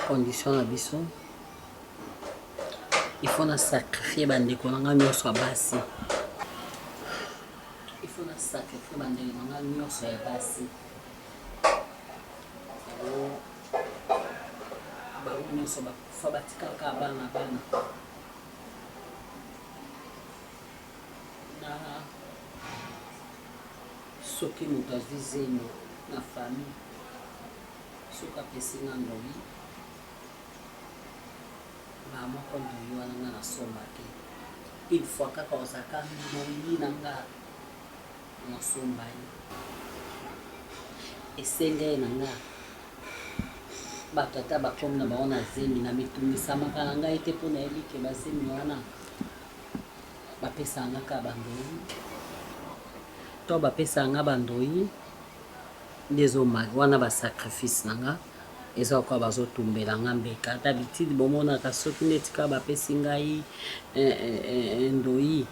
condition na biso il faut na sacrifier bandeko nanga nyonso ya basi il faut na sacrifier bandeko nanga nyonso ya basi bango nyonso bakufa batikaka bana na soki moto azwi zemi na famille soki apesi nga ndoyi moko ndoyi wana nga nasombaki une fois kaka ozalaka ndoyi na nga nasomba ye esenge na nga bato ata bakomi na bango na zemi na mitungisamaka na ngai te mpo nayebi ke bazemi wana bapesanga kaka bandoyi to bapesanga bandoyi nde ezomaki wana basacrifice na nga eza kwa bazotumbela nga mbeka ata bitidi bomonaka soki neti kaka bapesi ngai ndoyi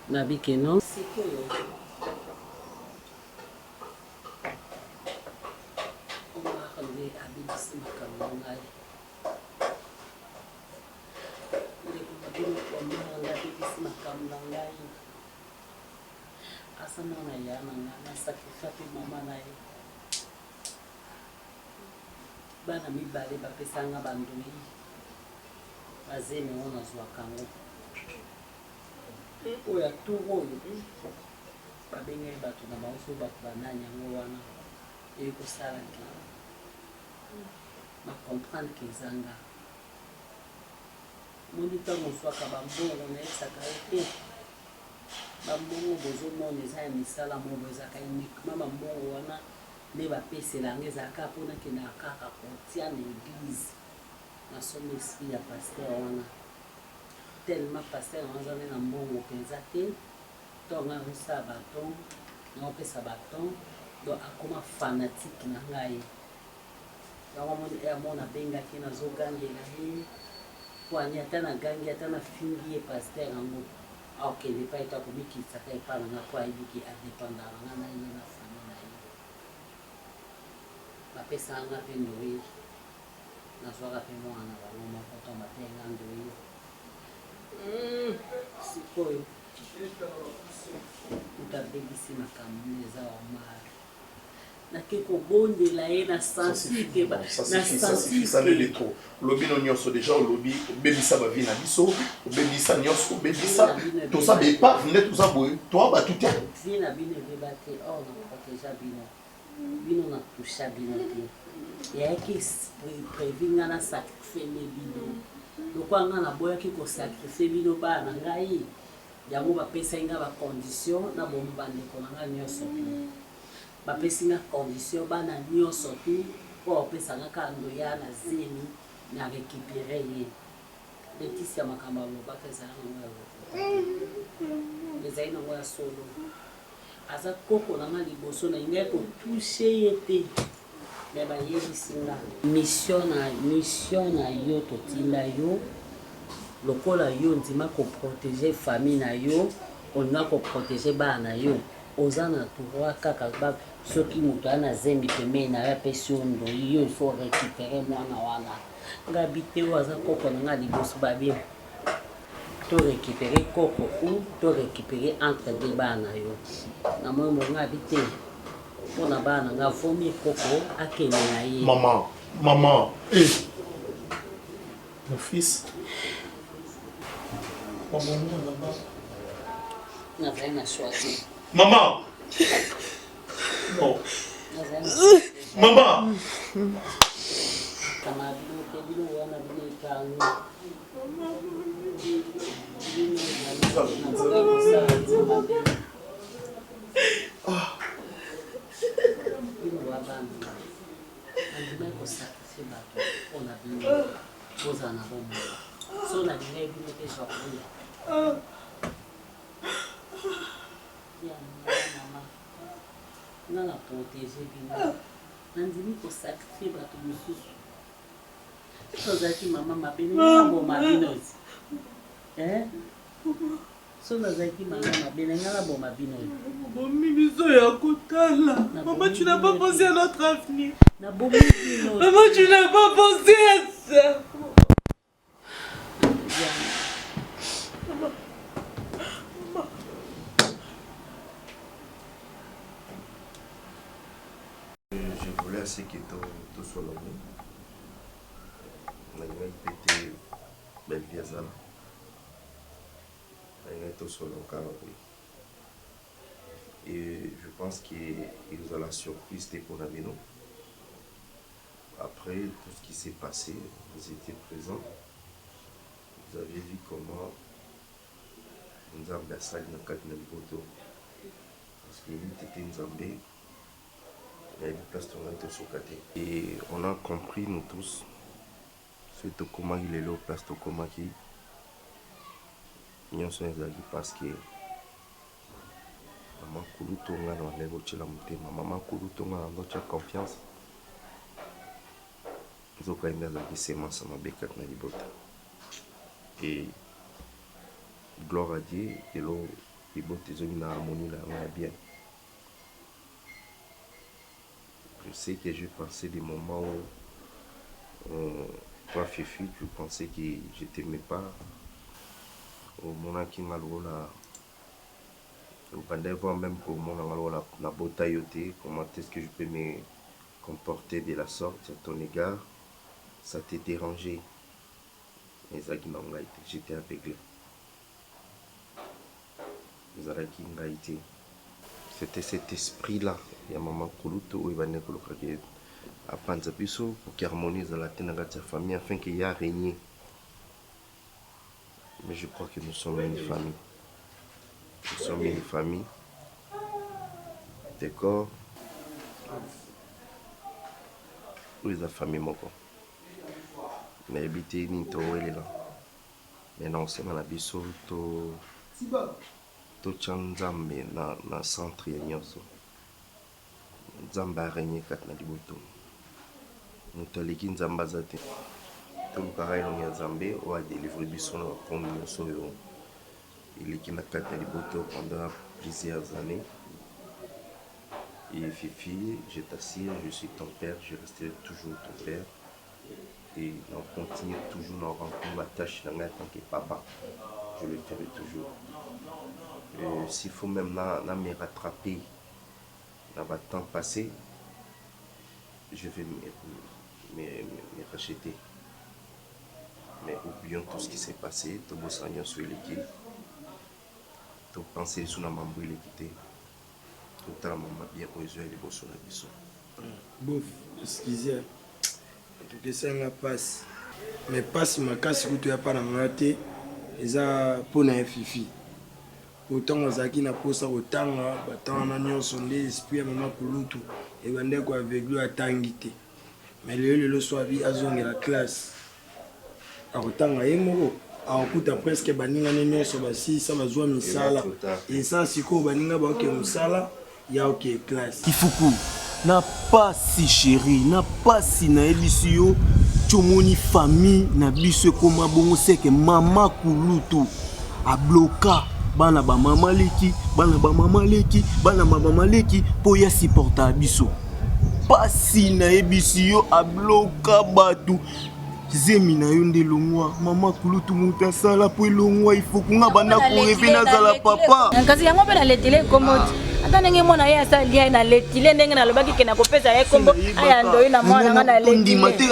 nabike non sikoyo omakabe abidisi makambo na ngai ndeko mabino omanga abidisi makambo na ngai asana na ya na nga nasakrifia mpe mama na ye bana mibale bapesanga bandoyi bazemi ngo nazwaka ngo oyo atour oyo babengeli bato na bango so bato banani yango wana eyi kosalaki bacomprendre ke ezanga moni ntango oswaka bambongo nayebisaka ye te bambongo bozomona eza ya misala moko ezalaka uniquement bambongo wana nde bapeselanga ezalaka mpona kendaka kaka kotia na église nasomi esprit ya paster wana tellement paster wana aza nde na mbongo mpenza te ntongo aosala baton naopesa baton donc akoma fanatique na ngai yamona abengaki nazogangela ye wani ata nagangi ata nafingi ye paster yango akokende epai to akomikisaka epai nanga po ayebiki adépendaka nanga na ye na famille na ye bapesanga mpe ndoi nazwaka mpe mwana bango moko to bapenga ndoi sikoyo moto abebisi makambo eza wamara nake kobondela ye na sensi ke lobi no nyonso déjà olobi obebisa bavi na biso obebisa nyonso obebisa toza bepave nde toza boye toa batu te vie na bino ebeba te or na protéger bino bino na toucha bino te yayaki prévinga na sacrifie ne bino lokwa nga naboyaki kosacrifie bino bana na ngai yango bapesai nga bacondition na bomo bandeko na nga nyonso te bapesi nga condition bana nyonso tu mpo bapesanga kando ya na zemi na récupéré ye letisi ya makambo alobaka ezali nango ya solo aza koko na nga liboso na ngai kotushe ye te me bayebisi nga mission na yo totinda yo lokola yo ndima koprotege famille na yo olinga koprotege bana na yo oza na droit kaka soki moto aza na zembi pembeni na yo apesi yo ndoi yo ifo récupérer mwana wana nga bite oyo aza koko na nga liboso babie to récupérer koko ou to récupérer entre deux bana na yo na moi monga bite mpona bana nga vomi koko akende na ye maman mon fils nazali na choisi maman non maman kama bino wana bino ekango bino wabana andimai kosakrifie bato mpona bino bozala na bomoi so nalingai bino mpe jakoya nga na protege bino nandimi kosakrifie bato mosusu tozalaki mama mabene naboma binozi so nazalaki mama mabene nga naboma binozi bomi biso ya kotala maman tu n'as pas pensé à notre avenir nabomi binozi maman tu n'as pas pensé à ça Je voulais assez que tout soit là. On a pété belle vie à ça. On a tout soit là. Et je pense qu'il nous a la surprise pour la maison. Après tout ce qui s'est passé, vous étiez présents. Vous avez vu comment nous avons versé dans le cadre de l'auto. Parce qu'il était une zambée. Il y a une place de côté. Et on a compris, nous tous, c'est comment il est là, place de comment qui nous sommes parce que maman Koulou Tonga dans les voitures la montée, maman Koulou Tonga dans notre confiance. Nous avons quand même la sémence à ma bécat na libota. Et gloire à Dieu, et là, les bottes ils ont une harmonie là, on a bien. Je sais que j'ai passé des moments où toi Fifi, tu pensais que je t'aimais pas. Au moment qui m'a là, au voir même pour moi la beauté, comment est-ce que je peux me comporter de la sorte à ton égard, ça t'a dérangé. J'étais aveuglé. C'était cet esprit-là. Il y a maman Koulouto où il va naître à Panzapiso pour qu'il harmonise la famille afin qu'il y ait régné. Mais je crois que nous sommes une famille. Nous sommes une famille. D'accord. Où est la famille moko? Mais habité ni to elle là. Mais non, c'est mon abisso to chanzambe na centre ya nyonso. Nzamba régné kat na liboto. Mutaliki nzamba zate. Tout le carré no nzambe o a délivré biso na kombi nyonso yo. Il est na kat na liboto pendant plusieurs années. Et Fifi, je t'assure, je suis ton père, je resterai toujours ton père. Et on continue toujours à remplir ma tâche en tant que papa. Je le ferai toujours. S'il faut même me rattraper dans le temps passé, je vais me racheter. Mais oublions tout ce qui s'est passé. Tout le monde sur l'équipe. Tout penser sur la mambo l'équité. Tout le monde bien besoin de bosser la biso. Bof, excusez. Que ça n'a pas. Mais pas si ma casse que tu as pas dans la tête. Et ça pour un fifi. Autant on a qui n'a pas ça autant on a mis son esprit à maman pour l'autre. Et on est quoi avec lui à tangité. Mais le soir vie à zone la classe. Autant à émoro. A okuta presque baninga nene so basi ça va jouer misala. Et ça siko baninga ba ke misala ya ok classe. Kifuku na pasi chéri, na pasi na ebisio chomoni famille na biso koma bongo seke mama kulutu a bloka bana ba mama leki, bana ba mama leki, bana ba mama leki po ya supporta biso. Pasi na ebisio a bloka batu. Zemi na yo nde longwa mama kulutu mutu asala po longwa il faut kunga banda ko reve na zala papa kasi yango pe na letile komoti ata ndenge mona ye asali ye na letile ndenge na lobaki ke na kopesa ye kombo aya ndoi na mwana nga na letile ndima te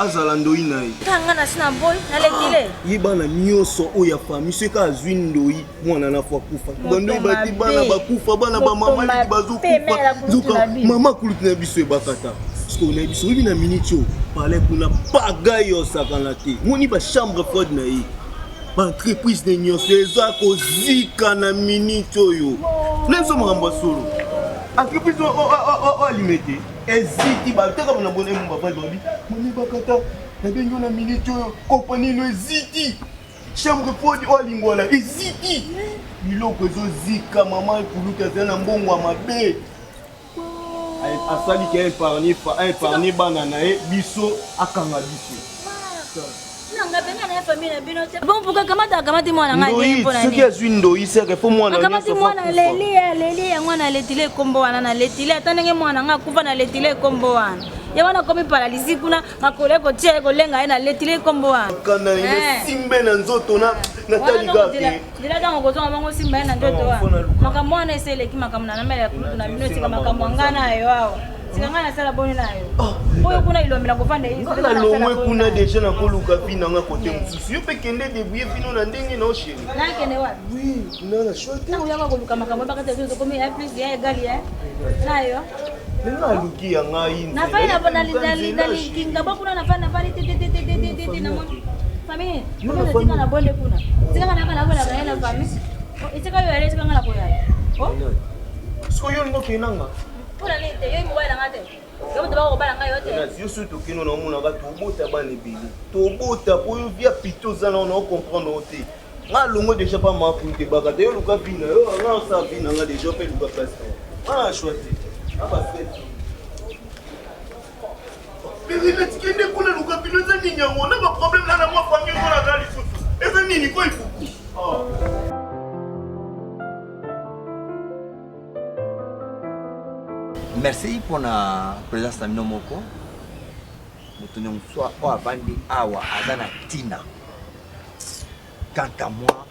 azala ndoi na ye kanga na sina boy na letile ye bana nyonso oya famille se ka azwi ndoi mwana na fwa kufa bando bati bana bakufa bana ba mama li bazokufa zuka mama kulutu na biso ebakata on a biso na minute yo parler pour na pagaille yo sakana te moni ba chambre froide na yi ba entreprise de nyonso eza ko zika na minute yo nenso mamba solo entreprise o alimete eziti ba teka na bonne mba ba lobi moni bakata na benyo na minute yo compagnie no eziti chambre froide o lingwala eziti biloko ezo zika mama kuluka na mbongo mabe asali ke épargner bana na e biso akanga biso nanga benga na famille na bino te bon pourquoi kamati mwana ngai pour na soki azwi ndoi seke fo mwana kamati mwana leli yango na letile kombo wana na letile atandenge mwana nga kufa na letile kombo wana ya wana komi paralysie kuna makole ko tie ko lenga na letile kombo wana kana ile simbe na nzoto na taliga ke dila tango ko zonga bango simbe na nzoto wana makambo wana esele ki makambo na mele kutu na bino sika makambo ngana yo awo sika na sala boni nayo oyo kuna ilomela ko fanda hizo na lomwe kuna deja na koluka pina nga kote mususu yo pe kende debouiller pino na ndenge na oshiri na kende wa oui na na chote na uya ko luka makambo bakata zo ko mi plus ya egali nayo nina luki ya ngai na fa ina bona lidali kinga bakuna na fa na bali tete na moni famille kuna tika na bonde kuna tika na kana bola kana famille itika yo ile tika ngala ko yayo oh sko yo ngo kinanga pula lete yo mo bala ngate yo mtu bako bala ngayo yote na yo surtout kino na mona ba tobota bana ebili tobota po yo via pito za na on comprendre ote nga longo déjà pas ma kunte baka te yo luka bina yo nga sa bina nga déjà pe luka place ah choisi ah ba fait mais il est qui ne connaît luka bina za nini yango na ba problème na moi famille on a dans les sous et ça nini quoi il faut ah merci pour la présence de nos moko. Nous tenons soit au Avandi Awa Azana Tina. Quant à moi,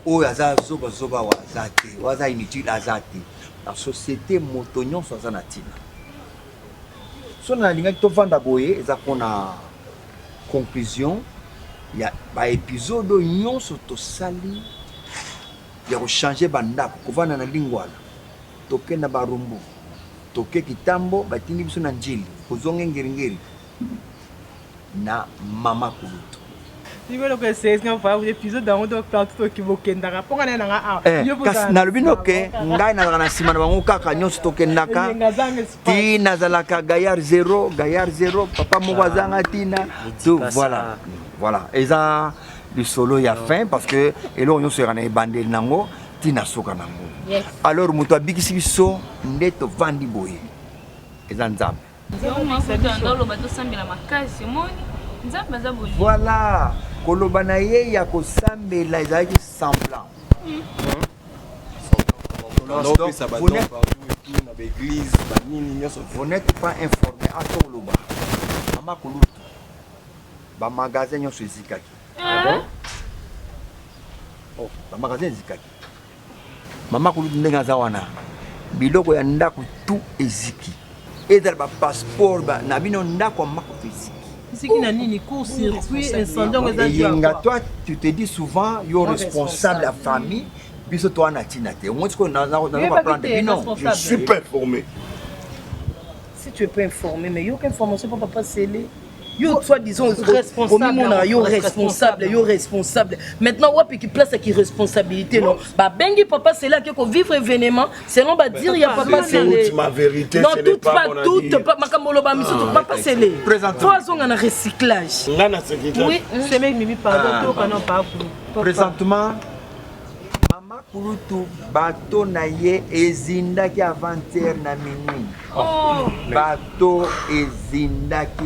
au Aza Zoba Zoba Wazate, Waza inutile Azate. La société Motonyon soit Azana Tina. Si on a l'ingénieur qui vend d'abord, ça qu'on a conclusion. Il y a un épisode où on se sali. Il y a changé banda pour qu'on na lingua. Toke na barumbu. Toke kitambo batini biso na njili kozonge ngeringeri na mama kulutu Nivelo que c'est ce qu'on va voir l'épisode dans le plan tout qui vous kendaka ponga na nga kasi na lubino ke ngai na na sima na bango kaka nyonso tokendaka ti nazalaka gayar 0 papa moko azanga tina tout voilà eza le solo ya fin parce que elo nyonso era na ebandeli nango tina soka nango alors moto abikisi biso nde tovandi boye eza nzambe voilà koloba na ye ya kosambela ezalaki semblant partout na l'église banini nyonso. Vous n'êtes pas informé à tout le bas. Mama Kulutu. Ba magasin nyonso ezikaki. Ah bon? Oh, ba magasin ezikaki. Mama Kulutu ndenge aza wana. Biloko ya ndako tout eziki. Ezala ba passeport ba na bino ndako mama Kulutu eziki. Ziki na nini court-circuit incendie on les a. Toi tu te dis souvent yo responsable de la famille. Biso toi na tina te. Moi tu connais pas prendre non. Je suis pas informé. Si tu es pas informé mais yo information pour papa scellé. Yo soit disons responsable. Maintenant wapi qui place qui responsabilité non. Ba bengi papa c'est là que vivre événement selon ba dire il y a papa scellé. Ma vérité non, ce n'est pas mon avis. Non pas makambolo ba miso papa scellé. Trois ans en recyclage. Ngana secrétaire. Oui, c'est même mimi pardon to kana pas présentement Mama Kulutu bato na ye ezindaki avant-hier na minuit. Oh, bato ezindaki.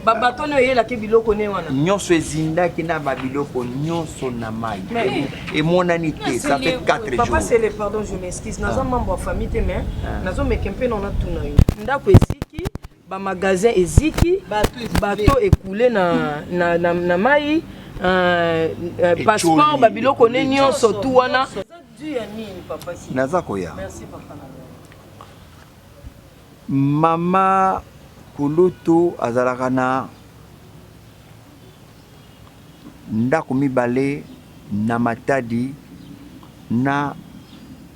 Ba bato no yela ke biloko ne wana. Nyonso ezindaki na ba biloko nyonso na mai. Et mon anité ça fait 4 jours. Papa c'est le pardon, je m'excuse. Nazo membre de famille te mais nazo mekempe na tuna yo. Ndako eziki, ba magasin eziki, bato écoulé na mai. Passeport babiloko ne nyonso tu wana naza koya. Mama Kulutu azalaka na ndako mibale na Matadi na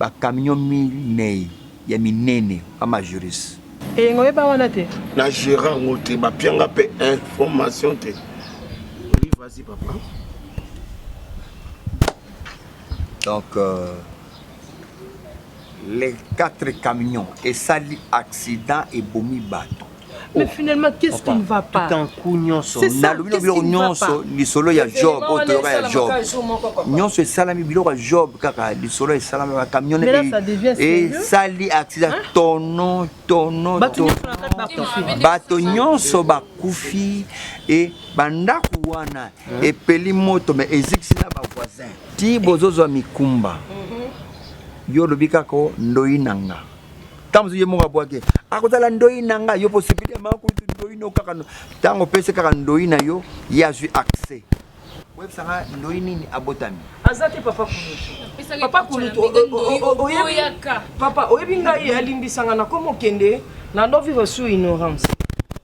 bakamion minei ya minene ama juriste ngoyeba wana te na gérant ngote bapianga pe information te. Vas-y, papa. Donc, les 4 camions et sali accident et bomi bateau. Mais finalement, qu'est-ce qui ne va pas? Tout en coup, nyonso. Na lobilo bilo nyonso, li solo ya job, auto ya job. Nyonso e salami bilo ya job kaka, li solo e salami ba camion et sali accident tono. Bato nyonso ba kufi et bandaku wana et peli moto mais eziksi na ba voisin. Ti bozozo mikumba. Yo lobika ko ndoi nanga. Tango ye monga boake. Akozala ndoi nanga yo possibilité ma ko ndoi no kaka tango pese kaka ndoi na yo ya ju accès. Web sanga ndoi nini abotami. Azate papa Kulutu. Papa Kulutu oyaka. Papa oyebinga ye alimbisanga na komo kende na ndo vivre sous ignorance.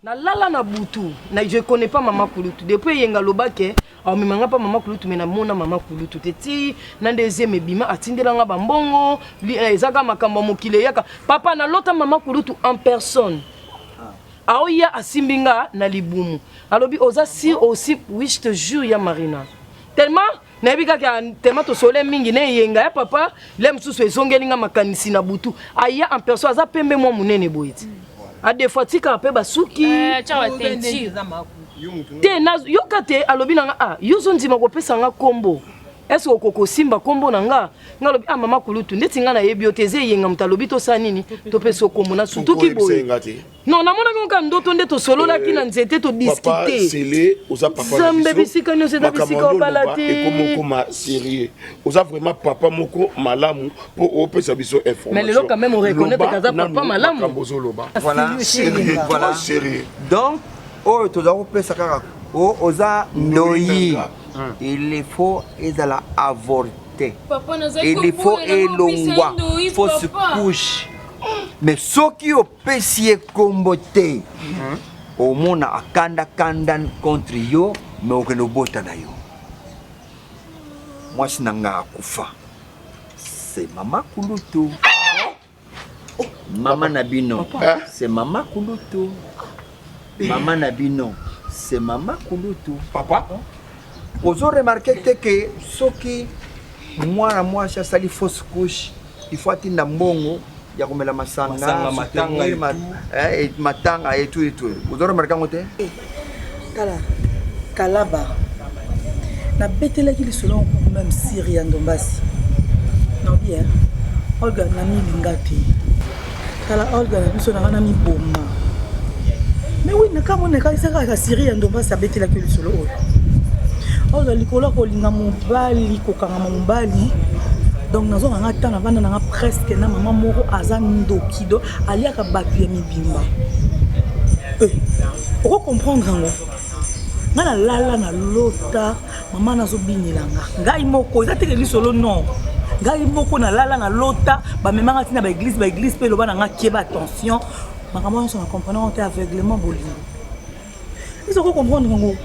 Na lala na butu. Na je connais pas Mama Kulutu. Depuis yenga lobake, au memanga pas Mama Kulutu mais na mona Mama Kulutu teti na deuxième bima atindelanga bambongo, ezaka makambo mokile yaka. Papa na lota Mama Kulutu en personne. Aoya asimbinga na libumu. Alobi oza si aussi oui je te jure ya Marina. Tellement nabika ka tellement to soleil mingi ne yenga ya papa, lem susu ezongelinga makanisi na butu. Aya en personne za pembe mo munene boyiti. A des fois tika pe basuki te na yokate alobi nanga yo zonzima ko pesa nga kombo est-ce okoko simba kombo nanga ngalobi Mama Kulutu ndeti nga na yebiote yenga mutalobi to sanini to pesa kombo na sutuki boye non na mona ngoka ndoto ndeto solo la kina nzete to discuter papa sele oza papa zambe bisika nyo se bisika balati et comme ma sérieux oza vraiment papa moko malamu pour opesa biso information mais le quand même on reconnaît que kaza papa malamu voilà chérie donc tu dois opesa kaka oza ndoi il faut ezala avorter il faut elongwa faut se couche mais soki opesi ekombo te omona akanda contre yo mais okende obota na yo mwasi na nga akufa c'est Mama Kulutu mama na bino c'est Mama Kulutu mama na bino c'est Mama Kulutu papa ozo remarquer que soki mwana mwasi asali fausse couche il faut atinda mbongo ya komela masanga matanga et tout vous aurez remarqué ngote kalaba na betelaki lisolo même Syria ndombasi non bien Olga na milinga te kala Olga na biso na mi bomba mais oui na kamone ka isaka ka Syria ndombasi abetelaki lisolo oyo Olga likolo ko linga mobali ko kanga mobali donc nazo nga ta na vanda nga presque na maman moko aza ndokido aliaka batu ya mibimba oko comprendre ngo nga na lala na lota mama nazo binilanga ngai moko eza teke lisolo non ngai moko na lala na lota ba memanga tina ba église pe loba na nga kieba attention makambo nyonso na comprendre on te aveuglement bolingo ils oko comprendre ngo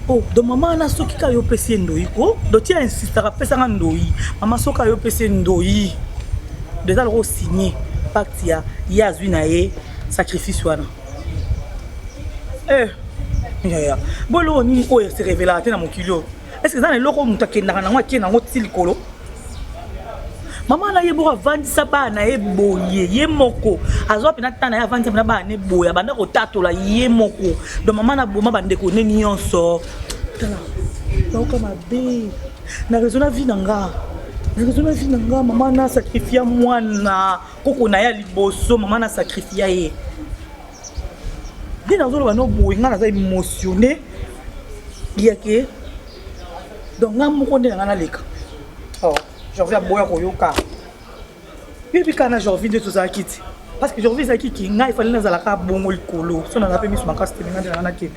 oh do mama na soki ka yo pesi ndoi ko do tia insistera pesa nga ndoi mama soka yo pesi ndoi déjà le signé pacte ya yazwi na ye sacrifice wana ya bolo ni oyo se révéla te na mokilo est-ce que ça ne loko mutakenda na ngwa kena ngo tilikolo mama na ye bo avandisa ba na ye boye ye moko azwa pena tana ya avandisa na ba ne boya banda ko tatola ye moko do mama na boma bande ko neni yonso tala loko mabe na raison na vie nanga mama na sacrifier mwana koko na ya liboso mama na sacrifier ye bien dans le bano boye nga na émotionné yake donc nga moko nde nga na leka oh je reviens boya ko yoka puis kana je reviens de tout ça kiti parce que je reviens ça kiki nga il fallait na zala ka bongo likolo so na pe mis ma casse nga de na kiti.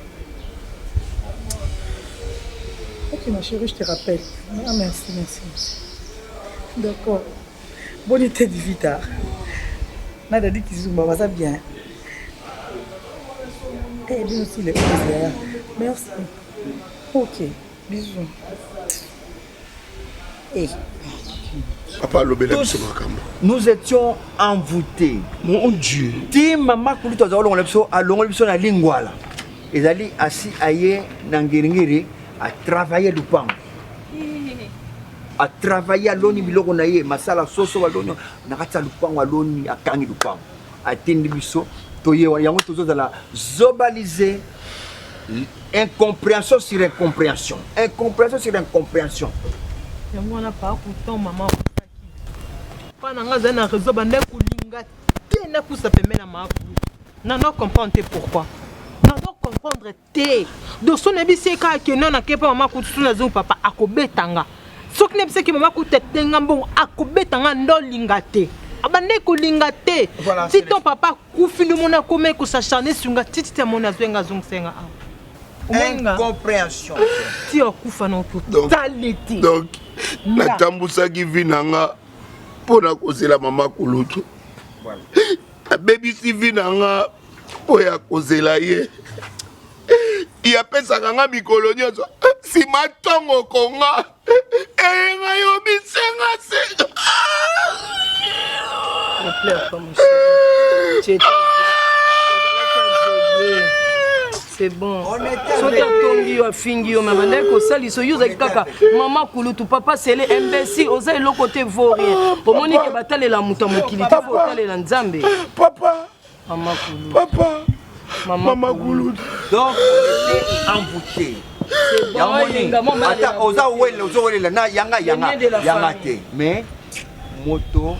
OK ma chérie, je te rappelle. Ah merci. D'accord. Bonne été de vita. Nada dit qu'ils sont ça bien. Eh bien aussi les plaisirs. Merci. OK. Bisous. Papa nous étions envoûtés. Mon Dieu. Ti maman Kulutu azalo ngolebso alongolebso na lingwala. Ezali asi aye na ngiringiri a travailler du pan. A travailler à l'oni biloko na ye masala soso waloni na katsa lupango waloni akangi lupango atindi biso toye yango tozo la zobaliser incompréhension sur incompréhension yango na pa kuton mama pa na ngaza na réseau bande kulinga te na kusa pemena maku na no comprendre pourquoi na no comprendre te do so na bise ka ke non na kepa mama kutu na zo papa akobetanga soki ne bise ki mama kutetenga mbongo akobetanga ndolinga te abande kolinga te si ton papa kufindu mona kome ko s'acharner sunga titi te mona zwenga zongsenga incompréhension ti okufa na totalité donc la tambusaki vinanga pona kozela mama Kulutu voilà abebisi vinanga oya kozela ye yapesaka nga mikolo nyonso sima ntongo konga eyenga yo bisenga se ne pleure pas mon chéri c'est bon soki atongi yo afingi yo mama ndenge kosalisa oyo ozalaki kaka mama Kulutu papa sele imbécile oza eloko te vaut rien omoni ke batalela moto ya mokili te fo otalela nzambe papa mama Kulutu papa Maman Kulutu. Donc on était envoûtés. Attends, oza wele na yanga te. Mais moto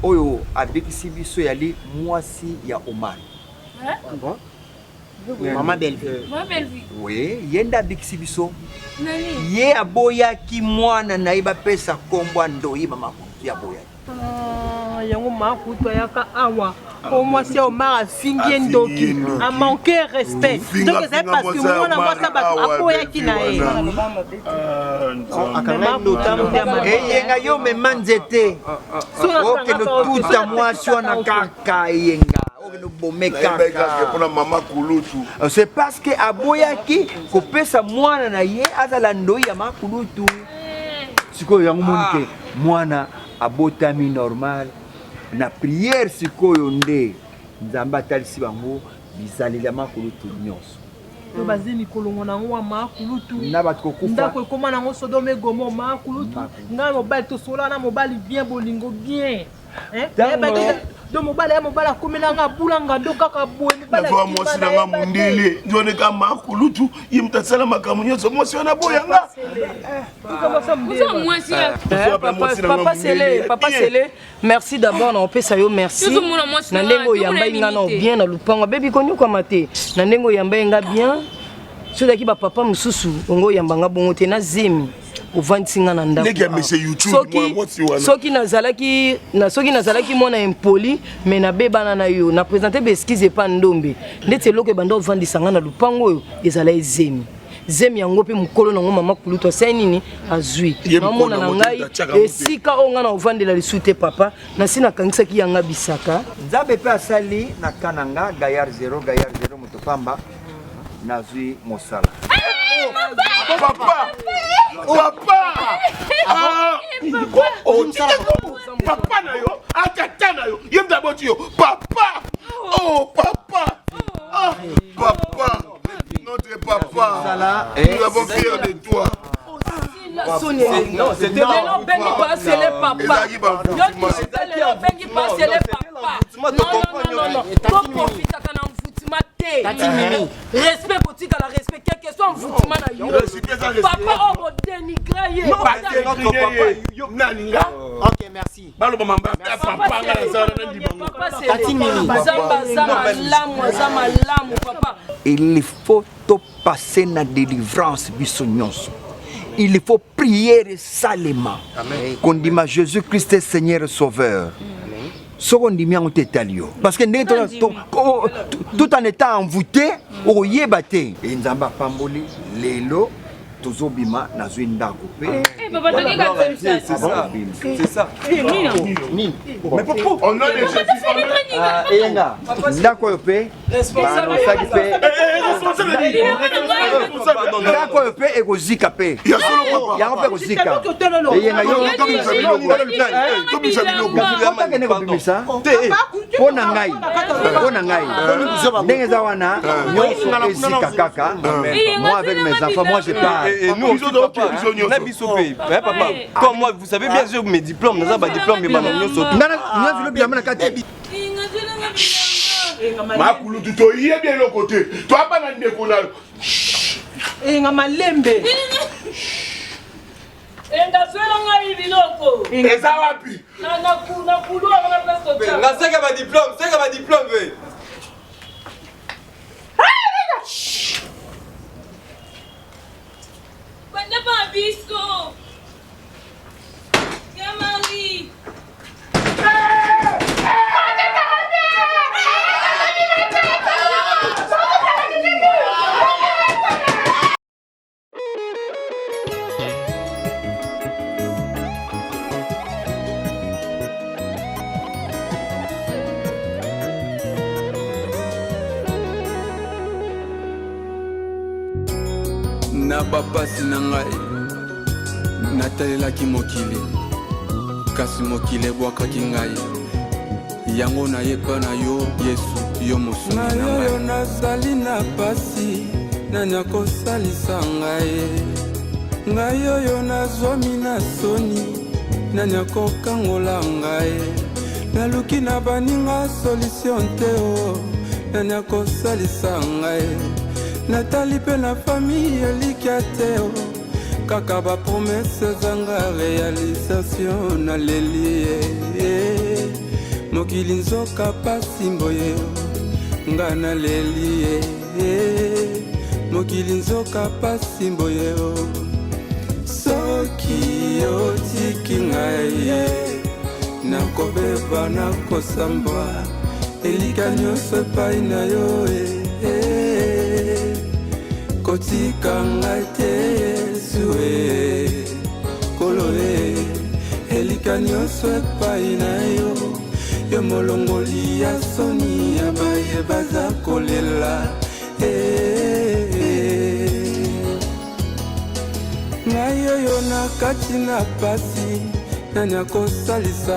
oyo abekisi biso yali mwasi ya Omar. Bon. Maman Bellevue. Maman Bellevue. Oui, yenda abekisi biso. Nani? Ye aboya ki mwana na iba pesa kombo ndoyi mama ya boya. Yango makutu yaka awa au moins si Omar fingi ndoki a manqué respect donc c'est parce que moi na moi ça ba akoya kinae akanga notamment yenga yo me manzete OK no tout à moi sur na kaka yenga OK no bomeka pour mama Kulutu c'est parce que aboyaki ko pesa mwana na ye azala ndoi ya makulutu siko yango monike mwana abotami normal na prière sikoyo nde nzamba talisi bango bisalela makulutu nyonso to bazini kolongo na ngwa makulutu na bato kokufa ndako ekoma na ngo Sodome Gomo makulutu nga mobali to sola na mobali bien bolingo bien do mobali komela nga bulanga do kaka boye mobali na mwasi na nga mundele ndone ka makulutu yimtatsala makamu nyonso mwasi wana boyanga Papa Sele, merci d'abord na opesa yo merci. Na ndengo yamba inga na bien na lupango baby konyo kwa mate. Na ndengo yamba inga bien. Soda ki ba papa mususu ongo yamba nga bongo te na zemi. ovandisi nga na ndako soki nazalaki mwana impoli me nabebana na yo na présente beskize epa ndombe ndeti eloko ebanda ovandisa nga na lupango oyo ezala ezemi zemi yango mpe mokolo nango mama kulutu asali nini azwi namona na ngai esika oyo nga na ovandela lisu te papa nasi nakangisaki yanga bisaka nzambe mpe asali na kananga gayar 0 moto pamba nazwi mosala Papa na yo, akata na yo, yem d'abord yo, papa, oh papa, ah papa, notre papa, nous avons fier de toi. Non, c'était non, Benny passe les papa. Respect boutique à la respect quel que soit envoûtement na yo. Papa on dénigrer. Non, pas notre papa. Naninga. OK, merci. Balo mama papa ngala zana ndibongo. Tati Mimi. Zama lamu papa. Il faut to passer na délivrance bisognos. Il faut prier salement. Qu'on dit ma Jésus-Christ est Seigneur Sauveur. Parce que tout en étant envoûté, au yébate. Et Nzamba Pamboli, Lelo, Tozobima, Nazuinda Coupé. C'est ça. C'est ça. Mais pourquoi on a des Eyenga, Ndako Yope, responsable Ndako Yope et Gozika Pe. Yango Pe Gozika. Eyenga yo Pona ngai. Ndenge za wana nyonso ezika kaka. Moi avec mes enfants, moi j'ai pas. Et nous on a bisopé. Papa, comme moi vous savez bien sûr mes diplômes, nous avons diplôme mais maintenant nous sommes. Makulu tu to yé bien le côté. Toi pas na ndeko na. Nga malembe. Enga fela ngai biloko. Eza wapi? Na kulu na place de Na seka ba diplôme, ve. Kwenda pa bisko. Ya Marie. Na bapasi na ngai natalelaki mokili kasi mokili ebwakaki ngai yango nayepa na yo Yesu yo mosungi na ngai yo nazali na pasi nani akosalisa ngai oyo nazwami na soni nani akokangola ngai naluki na baninga solution te o nani akosalisa ngai natali pe na famille elikia te o kaka bapromese zanga réalisation nalelie mokili nzoka pasi mboye nga nalelie mokili nzoka pasi mboye soki otiki ngai nakobeba nakosambwa elika nyonso epai na yo kotika ngai te Yesu kolo elika nyonso epai na yo yo molongoli ya soni ya baye baza kolela ngai oyo na kati na pasi nani akosalisa